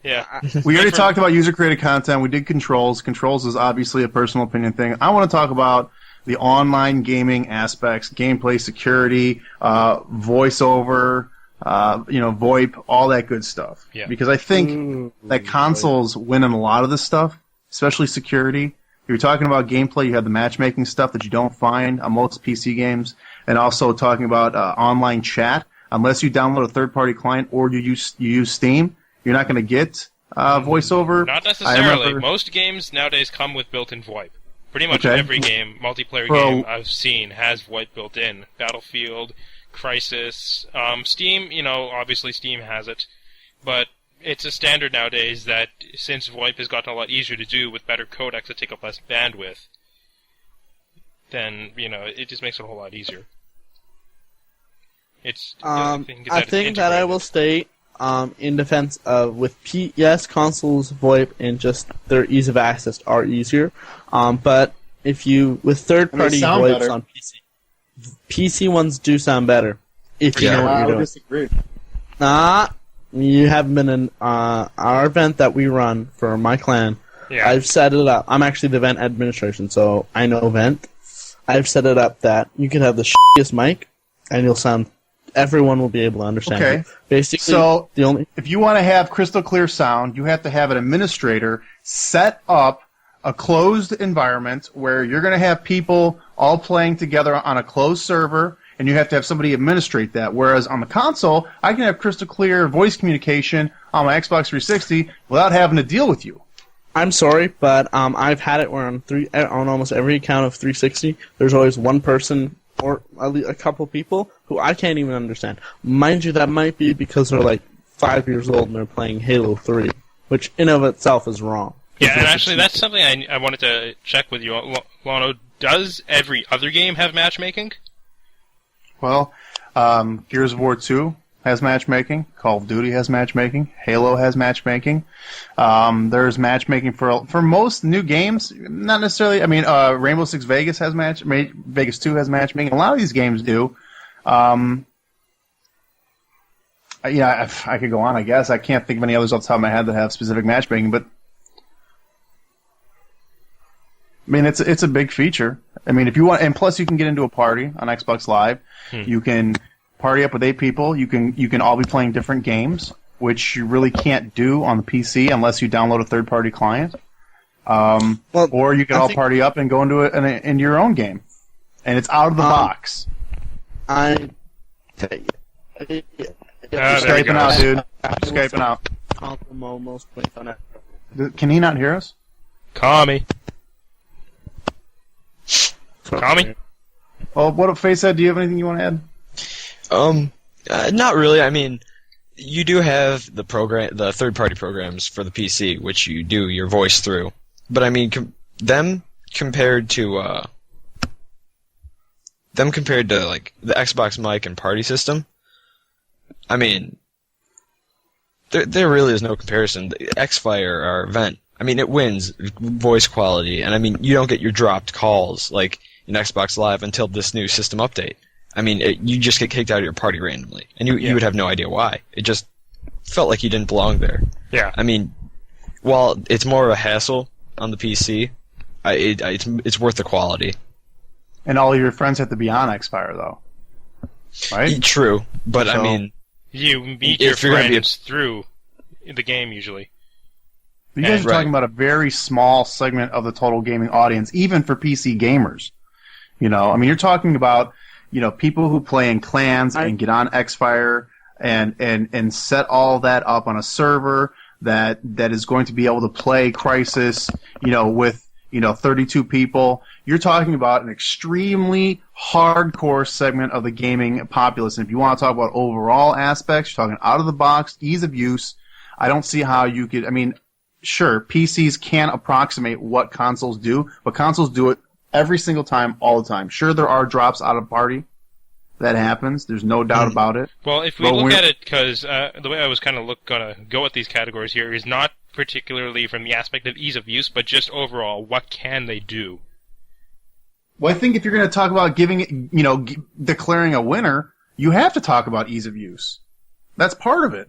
Yeah. We already talked about user-created content. We did controls. Controls is obviously a personal opinion thing. I want to talk about the online gaming aspects, gameplay, security, voiceover, VoIP, all that good stuff. Yeah. Because I think that consoles win in a lot of this stuff, especially security. If you're talking about gameplay, you have the matchmaking stuff that you don't find on most PC games, and also talking about online chat. Unless you download a third-party client or you use Steam, you're not going to get voiceover. Not necessarily. Most games nowadays come with built-in VoIP. Pretty much every game, multiplayer game I've seen has VoIP built in. Battlefield, Crysis, Steam, obviously Steam has it. But it's a standard nowadays that since VoIP has gotten a lot easier to do with better codecs that take up less bandwidth, then, it just makes it a whole lot easier. I think that I will state in defense of yes, consoles VoIP and just their ease of access are easier. But with third-party VoIPs on PC ones do sound better. If you know what you're doing. Disagree. You haven't been in our event that we run for my clan. Yeah. I've set it up. I'm actually the event administration, so I know event. I've set it up that you can have the shittiest mic, and you'll sound. Everyone will be able to understand. Okay. It. Basically, so if you want to have crystal clear sound, you have to have an administrator set up a closed environment where you're going to have people all playing together on a closed server, and you have to have somebody administrate that. Whereas on the console, I can have crystal clear voice communication on my Xbox 360 without having to deal with you. I'm sorry, but I've had it where on almost every account of 360, there's always one person or a couple people who I can't even understand. Mind you, that might be because they're like 5 years old and they're playing Halo 3, which in of itself is wrong. Yeah, and actually that's something I wanted to check with you, Lono. Does every other game have matchmaking? Well, Gears of War 2 has matchmaking. Call of Duty has matchmaking. Halo has matchmaking. There's matchmaking for most new games. Not necessarily. I mean, Rainbow Six Vegas has Vegas 2 has matchmaking. A lot of these games do. Yeah, I could go on, I guess. I can't think of any others off the top of my head that have specific matchmaking, but I mean, it's a big feature. I mean, if you want, and plus you can get into a party on Xbox Live. You can party up with 8 people. You can all be playing different games, which you really can't do on the PC unless you download a third-party client. Or you can all party up and go into into your own game, and it's out of the box. There Skyping out, dude. Skyping out. Can he not hear us? Commie. Commie? Well, what up, Facehead? Do you have anything you want to add? Not really. I mean, you do have the third-party programs for the PC, which you do your voice through. But I mean, them compared to like the Xbox mic and party system, I mean, there really is no comparison. The Xfire or Vent, I mean, it wins voice quality, and I mean, you don't get your dropped calls like in Xbox Live until this new system update. I mean, you just get kicked out of your party randomly, and you would have no idea why. It just felt like you didn't belong there. Yeah. I mean, while it's more of a hassle on the PC, it's worth the quality. And all of your friends have to be on Xfire, though. Right? True, but I mean, you meet your friends through the game usually. You guys are talking about a very small segment of the total gaming audience, even for PC gamers. You know, I mean, you're talking about, you know, people who play in clans and get on Xfire and set all that up on a server that is going to be able to play Crysis, you know, with, you know, 32 people. You're talking about an extremely hardcore segment of the gaming populace. And if you want to talk about overall aspects, you're talking out of the box, ease of use, I don't see how you could, I mean, sure, PCs can approximate what consoles do, but consoles do it every single time, all the time. Sure, there are drops out of party. That happens. There's no doubt about it. Well, if we look at it, because the way I was kind of going to go at these categories here is not particularly from the aspect of ease of use, but just overall, what can they do? Well, I think if you're going to talk about declaring a winner, you have to talk about ease of use. That's part of it.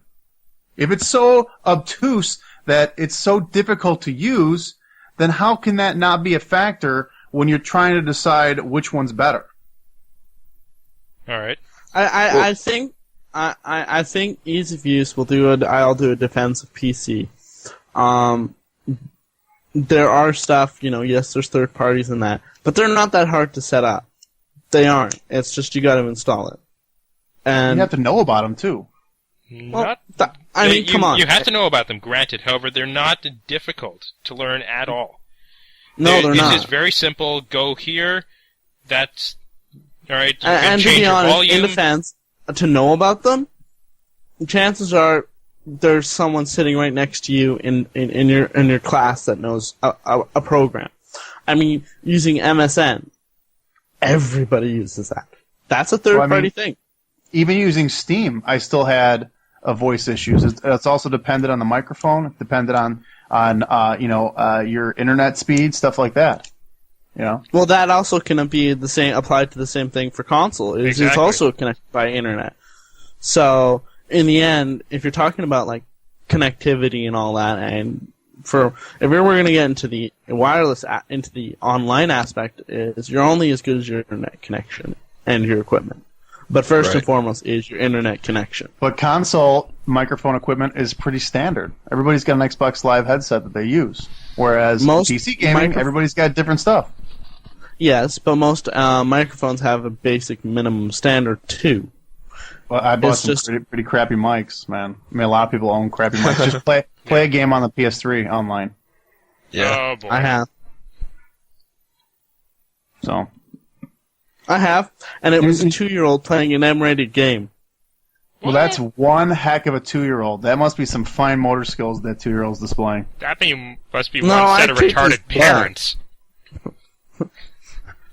If it's so obtuse that it's so difficult to use, then how can that not be a factor when you're trying to decide which one's better? All right. I think ease of use will do it. I'll do a defense of PC. There are stuff, you know, yes, there's third parties in that, but they're not that hard to set up. They aren't. It's just you got to install it. And you have to know about them too. Well, come on. You have to know about them. Granted, however, they're not difficult to learn at all. No, they're not. It's just very simple. Go here. That's all right. You and to be honest, in defense, to know about them, chances are there's someone sitting right next to you in your class that knows a program. I mean, using MSN, everybody uses that. That's a third-party thing. Even using Steam, I still had voice issues. It's also dependent on the microphone, dependent on your internet speed, stuff like that. You know? Well, that also can be the same applied to the same thing for console. It's also connected by internet. So in the end, if you're talking about like connectivity and all that, and if we were going to get into the wireless into the online aspect, is you're only as good as your internet connection and your equipment. But first and foremost is your internet connection. But console microphone equipment is pretty standard. Everybody's got an Xbox Live headset that they use. Whereas most PC gaming, everybody's got different stuff. Yes, but most microphones have a basic minimum standard too. Well, I bought some pretty crappy mics, man. I mean, a lot of people own crappy mics. Just play a game on the PS3 online. Yeah, oh, boy. I have. So. I have, and it was a 2-year-old playing an M-rated game. Well, that's one heck of a 2-year-old. That must be some fine motor skills that 2-year-old's displaying. That must be one set of retarded parents.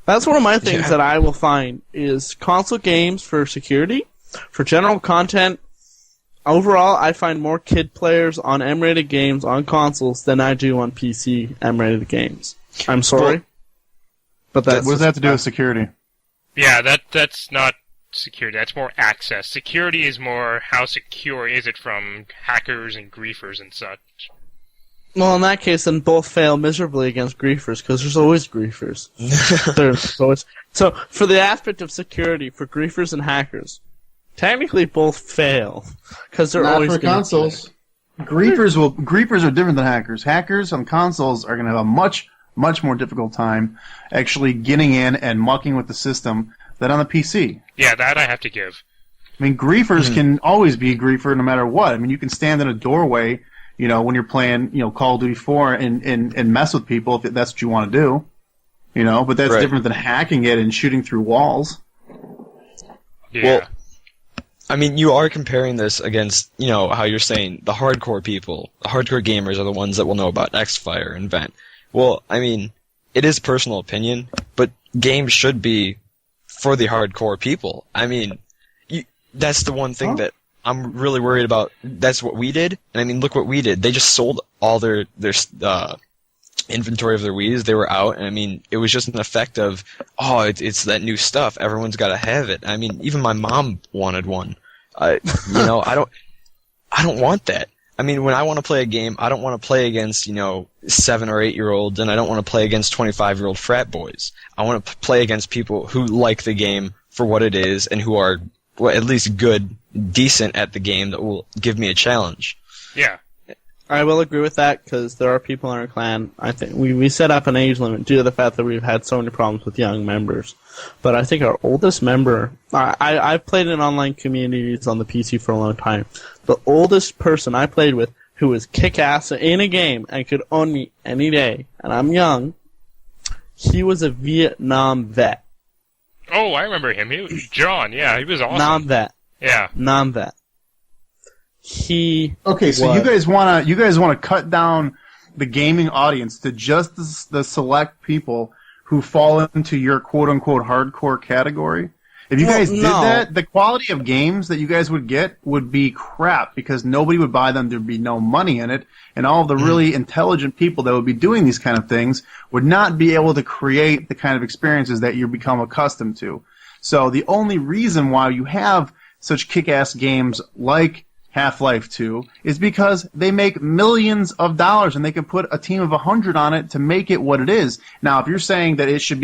That's one of my things that I will find is console games for security, for general content. Overall, I find more kid players on M-rated games on consoles than I do on PC M-rated games. I'm sorry, but that's what does that have to do with security? Yeah, that's not security. That's more access. Security is more how secure is it from hackers and griefers and such. Well, in that case, then both fail miserably against griefers, because there's always griefers. There's always... So, for the aspect of security, for griefers and hackers, technically both fail, because they're Not always for consoles. Griefers are different than hackers. Hackers on consoles are going to have a much more difficult time actually getting in and mucking with the system than on the PC. Yeah, that I have to give. I mean, griefers can always be a griefer no matter what. I mean, you can stand in a doorway, when you're playing, Call of Duty 4 and mess with people if that's what you want to do. But that's different than hacking it and shooting through walls. Yeah. Well, I mean, you are comparing this against, how you're saying the hardcore people, the hardcore gamers are the ones that will know about X-Fire and Vent. Well, I mean, it is personal opinion, but games should be for the hardcore people. I mean, that's the one thing that I'm really worried about. That's what we did, and I mean, look what we did. They just sold all their inventory of their Wiis. They were out, and I mean, it was just an effect of, it's that new stuff. Everyone's got to have it. I mean, even my mom wanted one. I don't want that. I mean, when I want to play a game, I don't want to play against, 7 or 8 year olds, and I don't want to play against 25-year-old frat boys. I want to play against people who like the game for what it is and who are, at least decent at the game that will give me a challenge. Yeah. I will agree with that, because there are people in our clan. I think we set up an age limit due to the fact that we've had so many problems with young members. But I think our oldest member, I've played in online communities on the PC for a long time. The oldest person I played with who was kick-ass in a game and could own me any day, and I'm young, he was a Vietnam vet. Oh, I remember him. He was John. Yeah, he was awesome. Non-vet. Yeah. Non-vet. So you guys want to cut down the gaming audience to just the select people who fall into your quote-unquote hardcore category? If you guys did that, the quality of games that you guys would get would be crap, because nobody would buy them. There'd be no money in it, and all of the really intelligent people that would be doing these kind of things would not be able to create the kind of experiences that you become accustomed to. So the only reason why you have such kick-ass games like Half-Life 2 is because they make millions of dollars, and they can put a team of 100 on it to make it what it is. Now, if you're saying that it should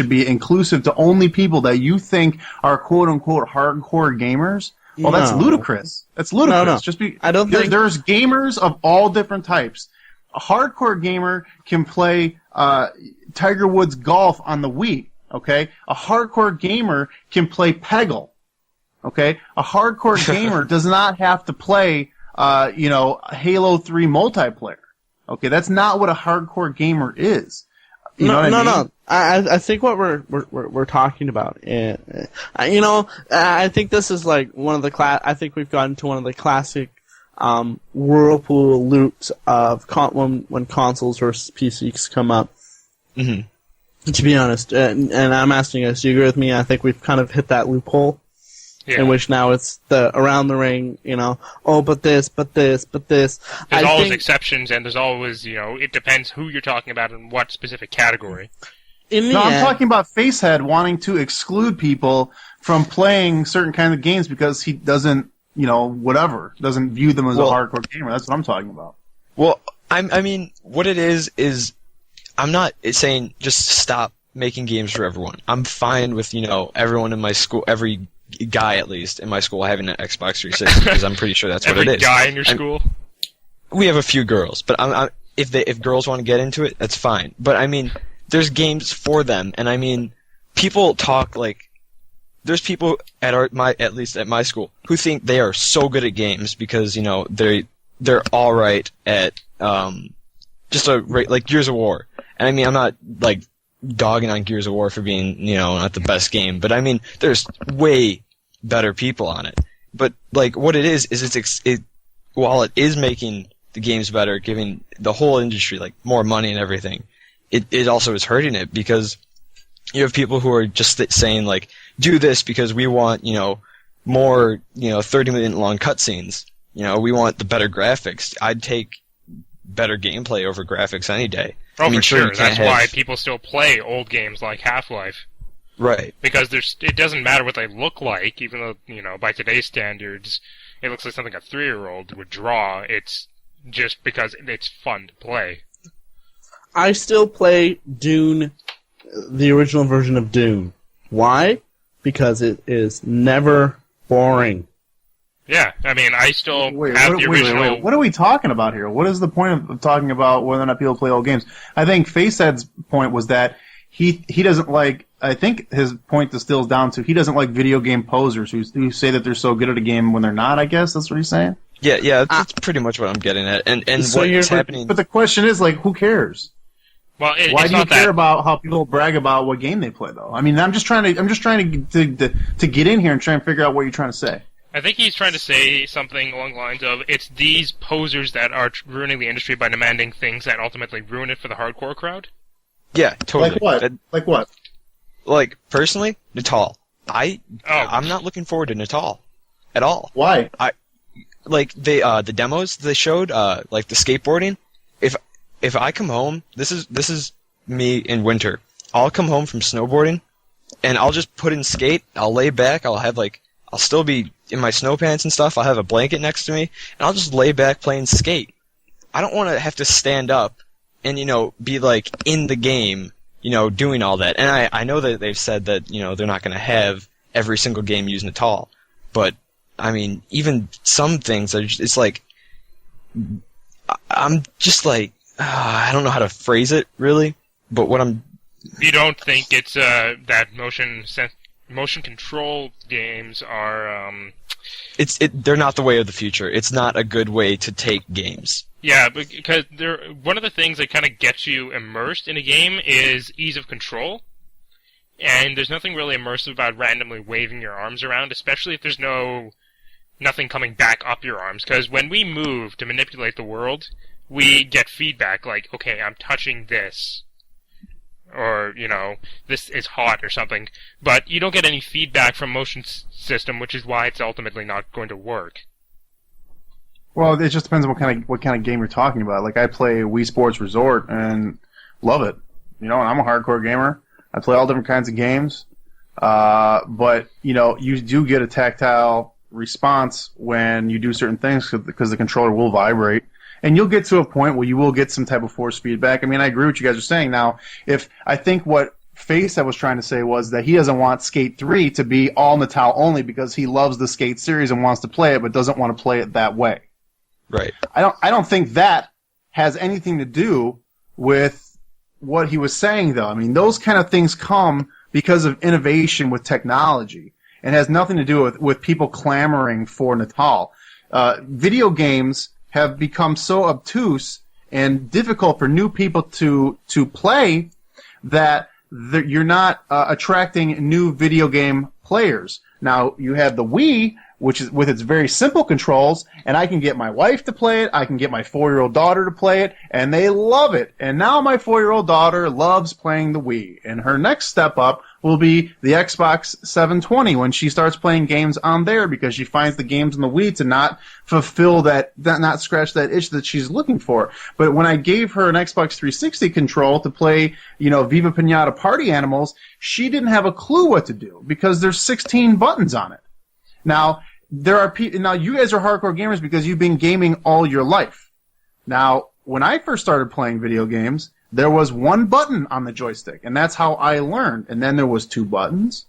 be inclusive to only people that you think are quote unquote hardcore gamers, well, that's ludicrous. That's ludicrous. No. I don't think there's gamers of all different types. A hardcore gamer can play Tiger Woods golf on the Wii. Okay, a hardcore gamer can play Peggle. Okay, a hardcore gamer does not have to play, Halo 3 multiplayer. Okay, that's not what a hardcore gamer is. You know what I mean? No. I think what we're talking about, I think this is like one of the I think we've gotten to one of the classic whirlpool loops of when consoles versus PCs come up. Mm-hmm. To be honest, and I'm asking us, do you agree with me? I think we've kind of hit that loophole. Yeah. In which now it's the around the ring, but this. There's always exceptions, and there's always, it depends who you're talking about and what specific category. I'm talking about Facehead wanting to exclude people from playing certain kinds of games because he doesn't, doesn't view them as a hardcore gamer. That's what I'm talking about. Well, I mean, what it is I'm not saying just stop making games for everyone. I'm fine with, everyone in my school, every guy at least in my school having an Xbox 360, because I'm pretty sure that's what it is. Every guy in your school? We have a few girls, but if girls want to get into it, that's fine. But I mean, there's games for them, and I mean, people talk like there's people at least at my school who think they are so good at games because they're all right at like Gears of War, and I mean, I'm not like dogging on Gears of War for being, not the best game, but I mean, there's way better people on it. But like, what it is while it is making the games better, giving the whole industry like more money and everything, it also is hurting it, because You have people who are just saying, like, do this because we want, more, 30-minute long cutscenes. We want the better graphics. I'd take better gameplay over graphics any day. Oh, for sure. You That's why people still play old games like Half-Life. Right. Because it doesn't matter what they look like, even though, by today's standards, it looks like something a 3-year-old would draw. It's just because it's fun to play. I still play Dune, the original version of Dune. Why? Because it is never boring. Yeah, I mean, I still have the original... Wait. What are we talking about here? What is the point of talking about whether or not people play old games? I think Facehead's point was that he doesn't like... I think his point distills down to he doesn't like video game posers who say that they're so good at a game when they're not, I guess. That's what he's saying? Yeah, that's pretty much what I'm getting at. And so what's happening... But the question is, like, who cares? Well, why do you care about how people brag about what game they play, though? I mean, I'm just trying to get in here and try and figure out what you're trying to say. I think he's trying to say something along the lines of, it's these posers that are ruining the industry by demanding things that ultimately ruin it for the hardcore crowd. Yeah, totally. Like what? Like what? Like, personally, Natal. I'm not looking forward to Natal at all. Why? The demos they showed, like the skateboarding. If I come home, this is me in winter. I'll come home from snowboarding, and I'll just put in skate. I'll lay back. I'll still be in my snow pants and stuff. I'll have a blanket next to me, and I'll just lay back playing skate. I don't want to have to stand up and, be like in the game, doing all that. And I know that they've said that, they're not going to have every single game use Natal. But, I mean, even some things, it's like, I'm just like, I don't know how to phrase it, really. But You don't think it's, that motion control games are, they're not the way of the future. It's not a good way to take games. Yeah, because one of the things that kind of gets you immersed in a game is ease of control. And there's nothing really immersive about randomly waving your arms around, especially if there's nothing coming back up your arms. Because when we move to manipulate the world, we get feedback like, okay, I'm touching this. Or, this is hot or something. But you don't get any feedback from motion system, which is why it's ultimately not going to work. Well, it just depends on what kind of game you're talking about. Like, I play Wii Sports Resort and love it. And I'm a hardcore gamer. I play all different kinds of games. But, you do get a tactile response when you do certain things because the controller will vibrate. And you'll get to a point where you will get some type of force feedback. I mean, I agree with what you guys are saying. Now, I think what Facehead was trying to say was that he doesn't want Skate 3 to be all Natal only because he loves the Skate series and wants to play it, but doesn't want to play it that way. Right. I don't think that has anything to do with what he was saying, though. I mean, those kind of things come because of innovation with technology and has nothing to do with people clamoring for Natal. Video games have become so obtuse and difficult for new people to play that you're not attracting new video game players. Now, you have the Wii, which is with its very simple controls, and I can get my wife to play it, I can get my 4-year-old daughter to play it, and they love it. And now my 4-year-old daughter loves playing the Wii, and her next step up will be the Xbox 720 when she starts playing games on there because she finds the games on the Wii to not fulfill not scratch that itch that she's looking for. But when I gave her an Xbox 360 control to play, Viva Pinata Party Animals, she didn't have a clue what to do because there's 16 buttons on it. Now, now you guys are hardcore gamers because you've been gaming all your life. Now, when I first started playing video games, there was one button on the joystick, and that's how I learned. And then there was 2 buttons,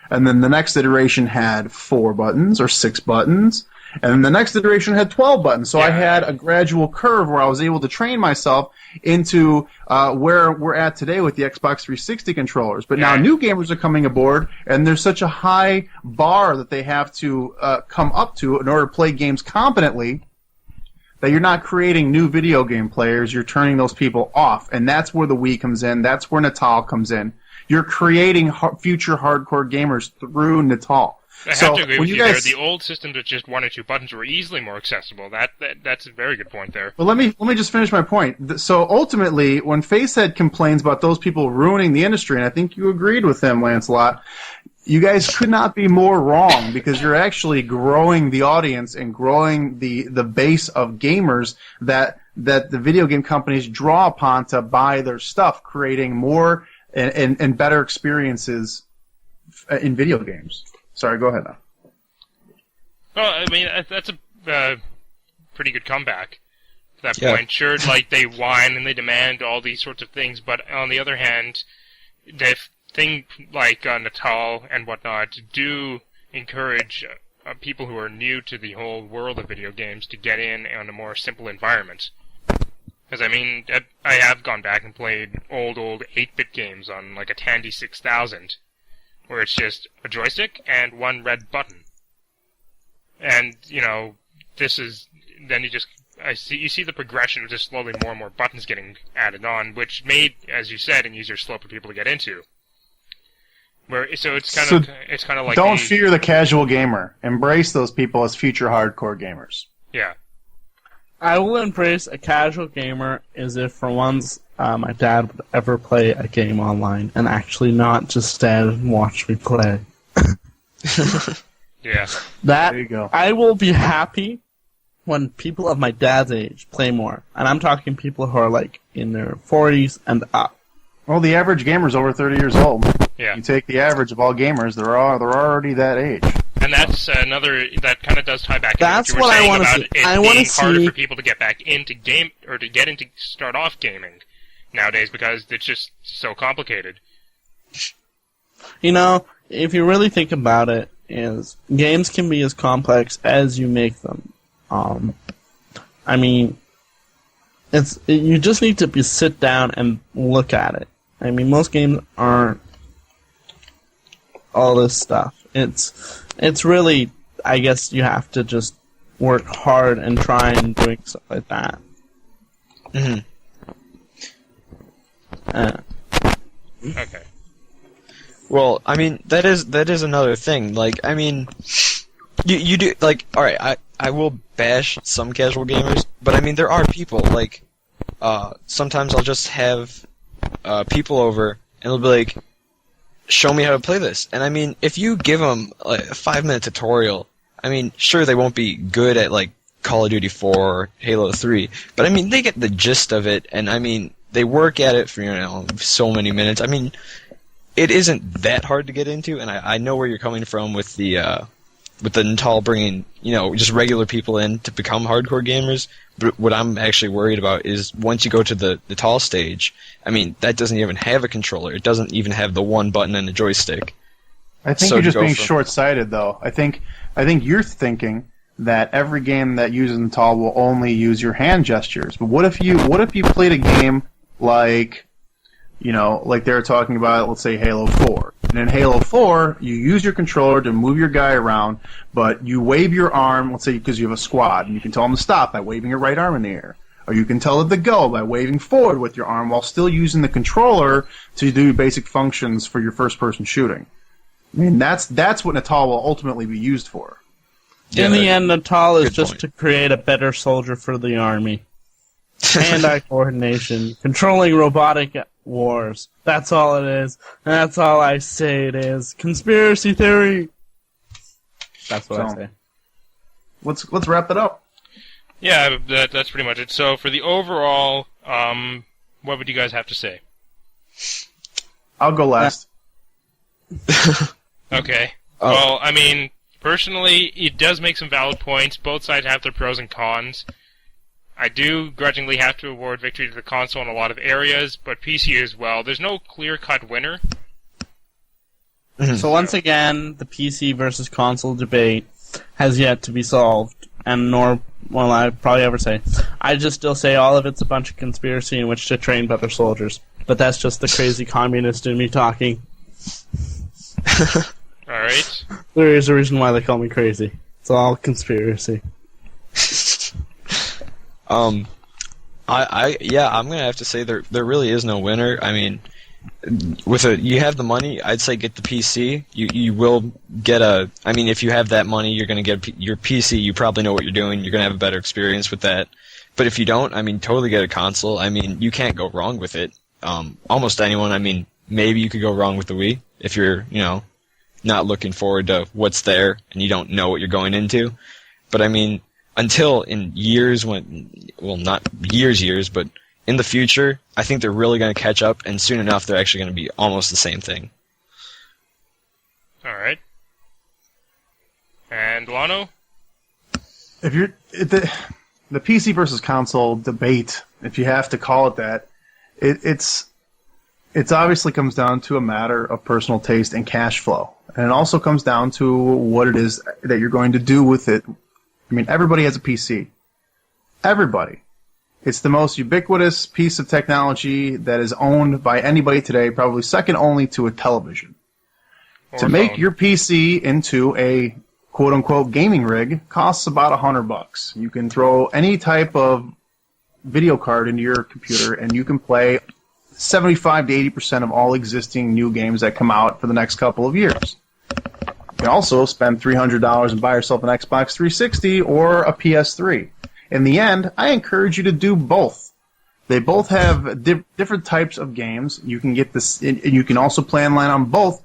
and then the next iteration had 4 buttons or 6 buttons, and then the next iteration had 12 buttons. So I had a gradual curve where I was able to train myself into where we're at today with the Xbox 360 controllers. But now new gamers are coming aboard, and there's such a high bar that they have to come up to in order to play games competently that you're not creating new video game players, you're turning those people off. And that's where the Wii comes in. That's where Natal comes in. You're creating future hardcore gamers through Natal. I have to agree with you there. The old systems with just one or two buttons were easily more accessible. That's a very good point there. Well, let me just finish my point. So ultimately, when Facehead complains about those people ruining the industry, and I think you agreed with him, Lancelot, you guys could not be more wrong, because you're actually growing the audience and growing the base of gamers that the video game companies draw upon to buy their stuff, creating more and better experiences in video games. Sorry, go ahead now. Well, I mean, that's a pretty good comeback to that point. Sure, like, they whine and they demand all these sorts of things, but on the other hand, the thing like Natal and whatnot do encourage people who are new to the whole world of video games to get in on a more simple environment. Because, I mean, I have gone back and played old 8-bit games on, like, a Tandy 6000, where it's just a joystick and one red button. And, you know, this is... Then you see the progression of just slowly more and more buttons getting added on, which made, as you said, an easier slope for people to get into. So it's kind of like... Don't fear the casual gamer. Embrace those people as future hardcore gamers. Yeah. I will embrace a casual gamer as if for once my dad would ever play a game online and actually not just stand and watch me play. Yeah. There you go. I will be happy when people of my dad's age play more. And I'm talking people who are like in their 40s and up. Well, the average gamer's over 30 years old. Yeah. You take the average of all gamers, they're already that age. And that's that kind of does tie back That's into what you were saying about see. it I being harder for people to get back into game, or to get into start off gaming nowadays, because it's just so complicated. You know, if you really think about it, games can be as complex as you make them. I mean, you just need to sit down and look at it. I mean, most games aren't all this stuff. It's really, I guess you have to just work hard and try and doing stuff like that. Mm-hmm. Okay. Well, I mean, that is another thing. Like, I mean, you do, like, alright, I will bash some casual gamers, but I mean, there are people, like, sometimes I'll just have people over, and they'll be like, show me how to play this. And I mean, if you give them like, a 5-minute tutorial, I mean, sure, they won't be good at, like, Call of Duty 4 or Halo 3, but I mean, they get the gist of it, and I mean, they work at it for, you know, so many minutes. I mean, it isn't that hard to get into, and I know where you're coming from with the Natal bringing, you know, just regular people in to become hardcore gamers. But what I'm actually worried about is once you go to the Natal stage, I mean, that doesn't even have a controller. It doesn't even have the one button and a joystick. I think you're just being short-sighted, though. I think you're thinking that every game that uses Natal will only use your hand gestures. But what if you played a game like, you know, like they were talking about, let's say Halo 4. And in Halo 4, you use your controller to move your guy around, but you wave your arm, let's say because you have a squad, and you can tell them to stop by waving your right arm in the air. Or you can tell it to go by waving forward with your arm while still using the controller to do basic functions for your first-person shooting. I mean, that's what Natal will ultimately be used for. In the end, Natal is just to create a better soldier for the army. Hand-eye coordination, controlling robotic wars. That's all it is. And that's all I say it is. Conspiracy theory! That's what I say. Let's wrap it up. Yeah, that's pretty much it. So for the overall, what would you guys have to say? I'll go last. Okay. Well, I mean, personally, it does make some valid points. Both sides have their pros and cons. I do grudgingly have to award victory to the console in a lot of areas, but PC as well. There's no clear-cut winner. So once again, the PC versus console debate has yet to be solved, and nor will I probably ever say. I just still say all of it's a bunch of conspiracy in which to train better soldiers. But that's just the crazy communist in me talking. Alright. There is a reason why they call me crazy. It's all conspiracy. I'm gonna have to say there really is no winner. I mean, you have the money, I'd say get the PC. You will get I mean, if you have that money, you're going to get your PC. You probably know what you're doing. You're going to have a better experience with that. But if you don't, I mean, totally get a console. I mean, you can't go wrong with it. Almost anyone. I mean, maybe you could go wrong with the Wii if you're, not looking forward to what's there and you don't know what you're going into. But I mean, until in years not years, but in the future, I think they're really going to catch up, and soon enough, they're actually going to be almost the same thing. All right. And Lono? If you're the PC versus console debate, if you have to call it that, it's obviously comes down to a matter of personal taste and cash flow, and it also comes down to what it is that you're going to do with it. I mean, everybody has a PC. Everybody. It's the most ubiquitous piece of technology that is owned by anybody today, probably second only to a television. Or to make your PC into a quote-unquote gaming rig costs about $100. You can throw any type of video card into your computer, and you can play 75 to 80% of all existing new games that come out for the next couple of years. You can also spend $300 and buy yourself an Xbox 360 or a PS3. In the end, I encourage you to do both. They both have different types of games. You can get this, and you can also play online on both.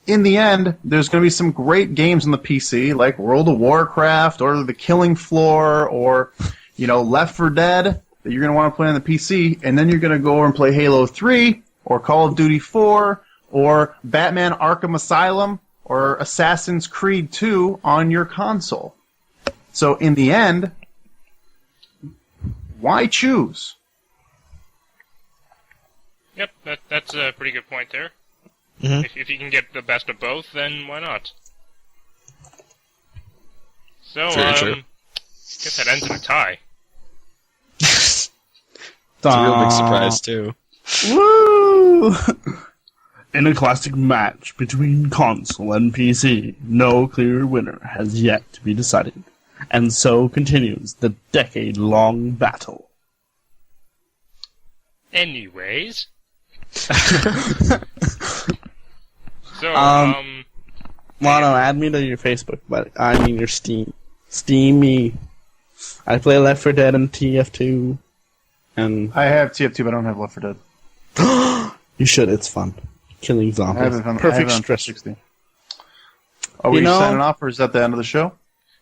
In the end, there's going to be some great games on the PC, like World of Warcraft or The Killing Floor or, Left 4 Dead that you're going to want to play on the PC, and then you're going to go over and play Halo 3 or Call of Duty 4 or Batman Arkham Asylum or Assassin's Creed 2 on your console. So in the end, why choose? Yep, that's a pretty good point there. Mm-hmm. If you can get the best of both, then why not? So, True. guess that ends in a tie. It's a real big surprise, too. Woo! In a classic match between console and PC, no clear winner has yet to be decided. And so continues the decade-long battle. Anyways. So, Lono, add me to your Facebook, but I mean your Steam. Steam me. I play Left 4 Dead and TF2, and I have TF2, but I don't have Left 4 Dead. you should. It's fun. Killing zombies. I have it on, Perfect I have it on stress. 360. Are we signing off, or is that the end of the show?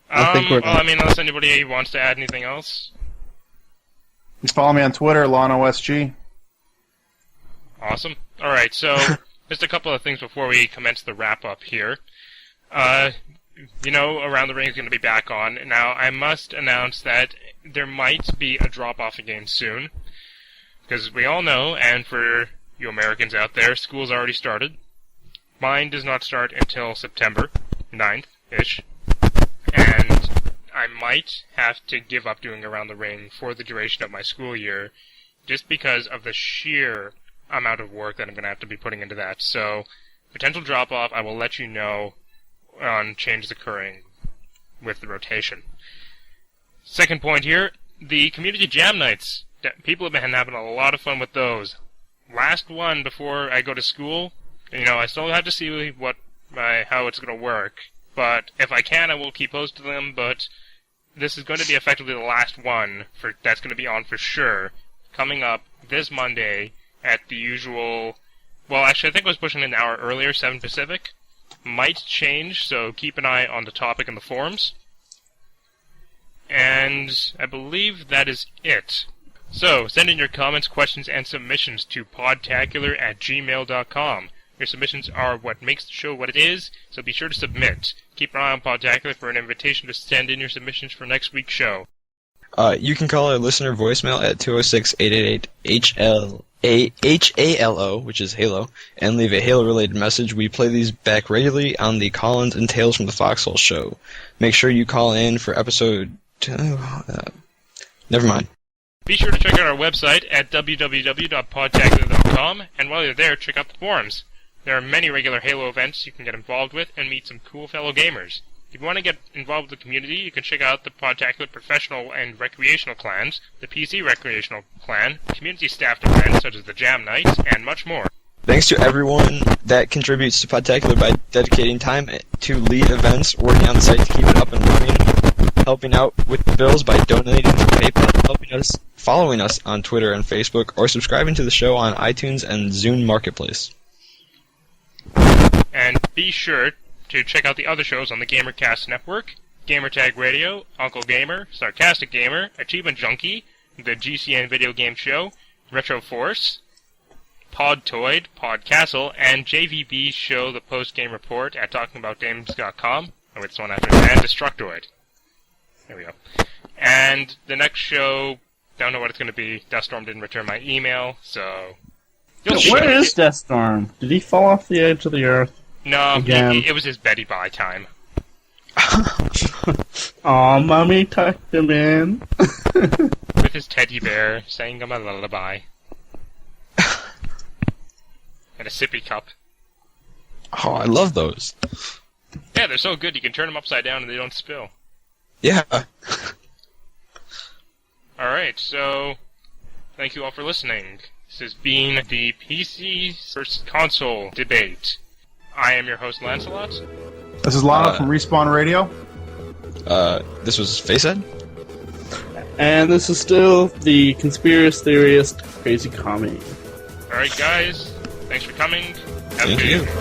I think we're well, I mean, unless anybody wants to add anything else. You follow me on Twitter, LawnoSG. Awesome. Alright, so, just a couple of things before we commence the wrap-up here. Around the Ring is going to be back on. Now, I must announce that there might be a drop-off again soon. Because we all know, and for you Americans out there, school's already started. Mine does not start until September 9th-ish. And I might have to give up doing Around the Ring for the duration of my school year, just because of the sheer amount of work that I'm going to have to be putting into that. So, potential drop-off, I will let you know on changes occurring with the rotation. Second point here, the community jam nights. People have been having a lot of fun with those. Last one before I go to school, I still have to see how it's going to work. But if I can, I will keep posting them, but this is going to be effectively the last one that's going to be on for sure, coming up this Monday at the usual... Well, actually, I think I was pushing an hour earlier, 7 Pacific. Might change, so keep an eye on the topic in the forums. And I believe that is it. So, send in your comments, questions, and submissions to podtacular@gmail.com. Your submissions are what makes the show what it is, so be sure to submit. Keep an eye on Podtacular for an invitation to send in your submissions for next week's show. You can call our listener voicemail at 206-888-HALO, which is Halo, and leave a Halo-related message. We play these back regularly on the Call-ins and Tales from the Foxhole show. Make sure you call in for episode... never mind. Be sure to check out our website at www.podtacular.com, and while you're there, check out the forums. There are many regular Halo events you can get involved with and meet some cool fellow gamers. If you want to get involved with the community, you can check out the Podtacular Professional and Recreational clans, the PC Recreational clan, community staffed events such as the Jam Nights, and much more. Thanks to everyone that contributes to Podtacular by dedicating time to lead events, working on the site to keep it up and running, helping out with the bills by donating to PayPal, following us on Twitter and Facebook, or subscribing to the show on iTunes and Zune Marketplace. And be sure to check out the other shows on the GamerCast Network: Gamertag Radio, Uncle Gamer, Sarcastic Gamer, Achievement Junkie, the GCN Video Game Show, Retro Force, Podtoid, Podcastle, and JVB's show, The Post Game Report, at TalkingAboutGames.com. Oh, it's one after that, and Destructoid. There we go. And the next show, don't know what it's going to be. Deathstorm didn't return my email, so... Where is Deathstorm? Did he fall off the edge of the earth? No, it was his Betty Bye time. Aw, Mommy tucked him in. With his teddy bear, saying him a lullaby. And a sippy cup. Oh, I love those. Yeah, they're so good, you can turn them upside down and they don't spill. Yeah. Alright, so... thank you all for listening. This has been the PC versus console debate. I am your host, Lancelot. This is Lono from Respawn Radio. This was Facehead. And this is still the conspiracy theorist, TheCrazyCommie. Alright, guys. Thanks for coming. Have Thank a good you. evening.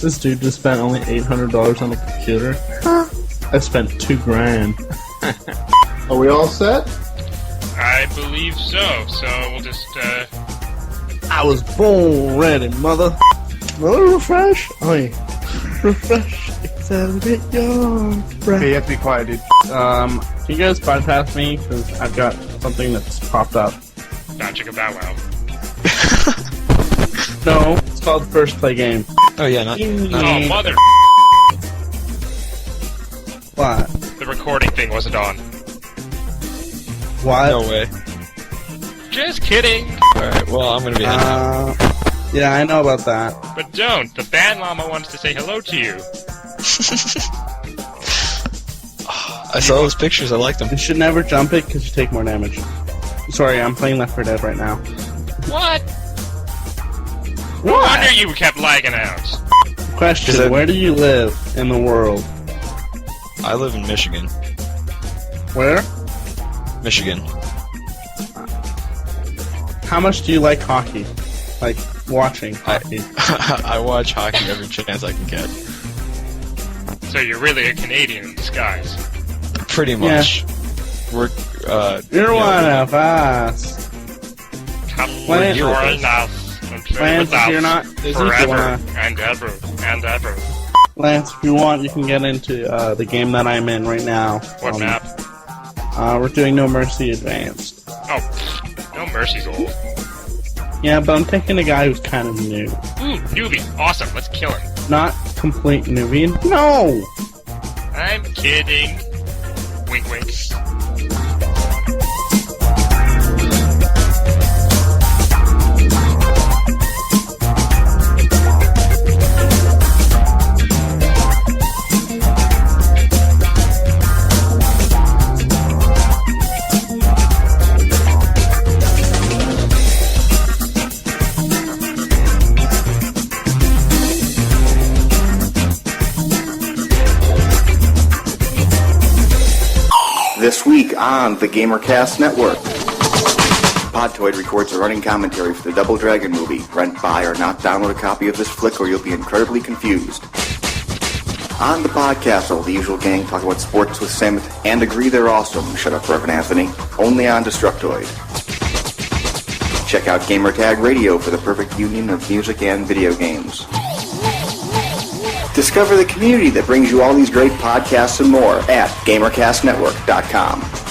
This dude just spent only $800 on a computer. I spent $2,000. Are we all set? I believe so, so we'll just, I was born ready, mother. Mother, refresh? Oh, yeah. Refresh. Accelerate your breath. Okay, you have to be quiet, dude. Can you guys bypass me? Because I've got something that's popped up. not Chicka Bow Wow. No, it's called First Play Game. Oh yeah, not. Oh, mother. What? The recording thing wasn't on. What? No way. Just kidding. Alright, well, I'm gonna be heading out. Yeah, I know about that. But don't. The band llama wants to say hello to you. I saw those pictures, I liked them. You should never jump it because you take more damage. Sorry, I'm playing Left 4 Dead right now. What? No wonder you kept lagging out. Question, where do you live in the world? I live in Michigan. Where? Michigan. How much do you like hockey? Like, watching hockey? I watch hockey every chance I can get. So you're really a Canadian in disguise. Pretty much. We're, You're one of us. Come Lance, join us and play Lance, with us if you're not busy, forever and ever and ever. Lance, if you want, you can get into the game that I'm in right now. What map? We're doing No Mercy Advanced. Oh, No Mercy's old. Yeah, but I'm taking a guy who's kind of new. Ooh, newbie. Awesome, let's kill him. Not complete newbie. No! I'm kidding. Wink, wink. This week on the GamerCast Network, Podtoid records a running commentary for the Double Dragon movie. Rent, buy, or not download a copy of this flick or you'll be incredibly confused. On the podcast, all the usual gang talk about sports with Sam and agree they're awesome. Shut up, Reverend Anthony. Only on Destructoid. Check out Gamertag Radio for the perfect union of music and video games. Discover the community that brings you all these great podcasts and more at GamerCastNetwork.com.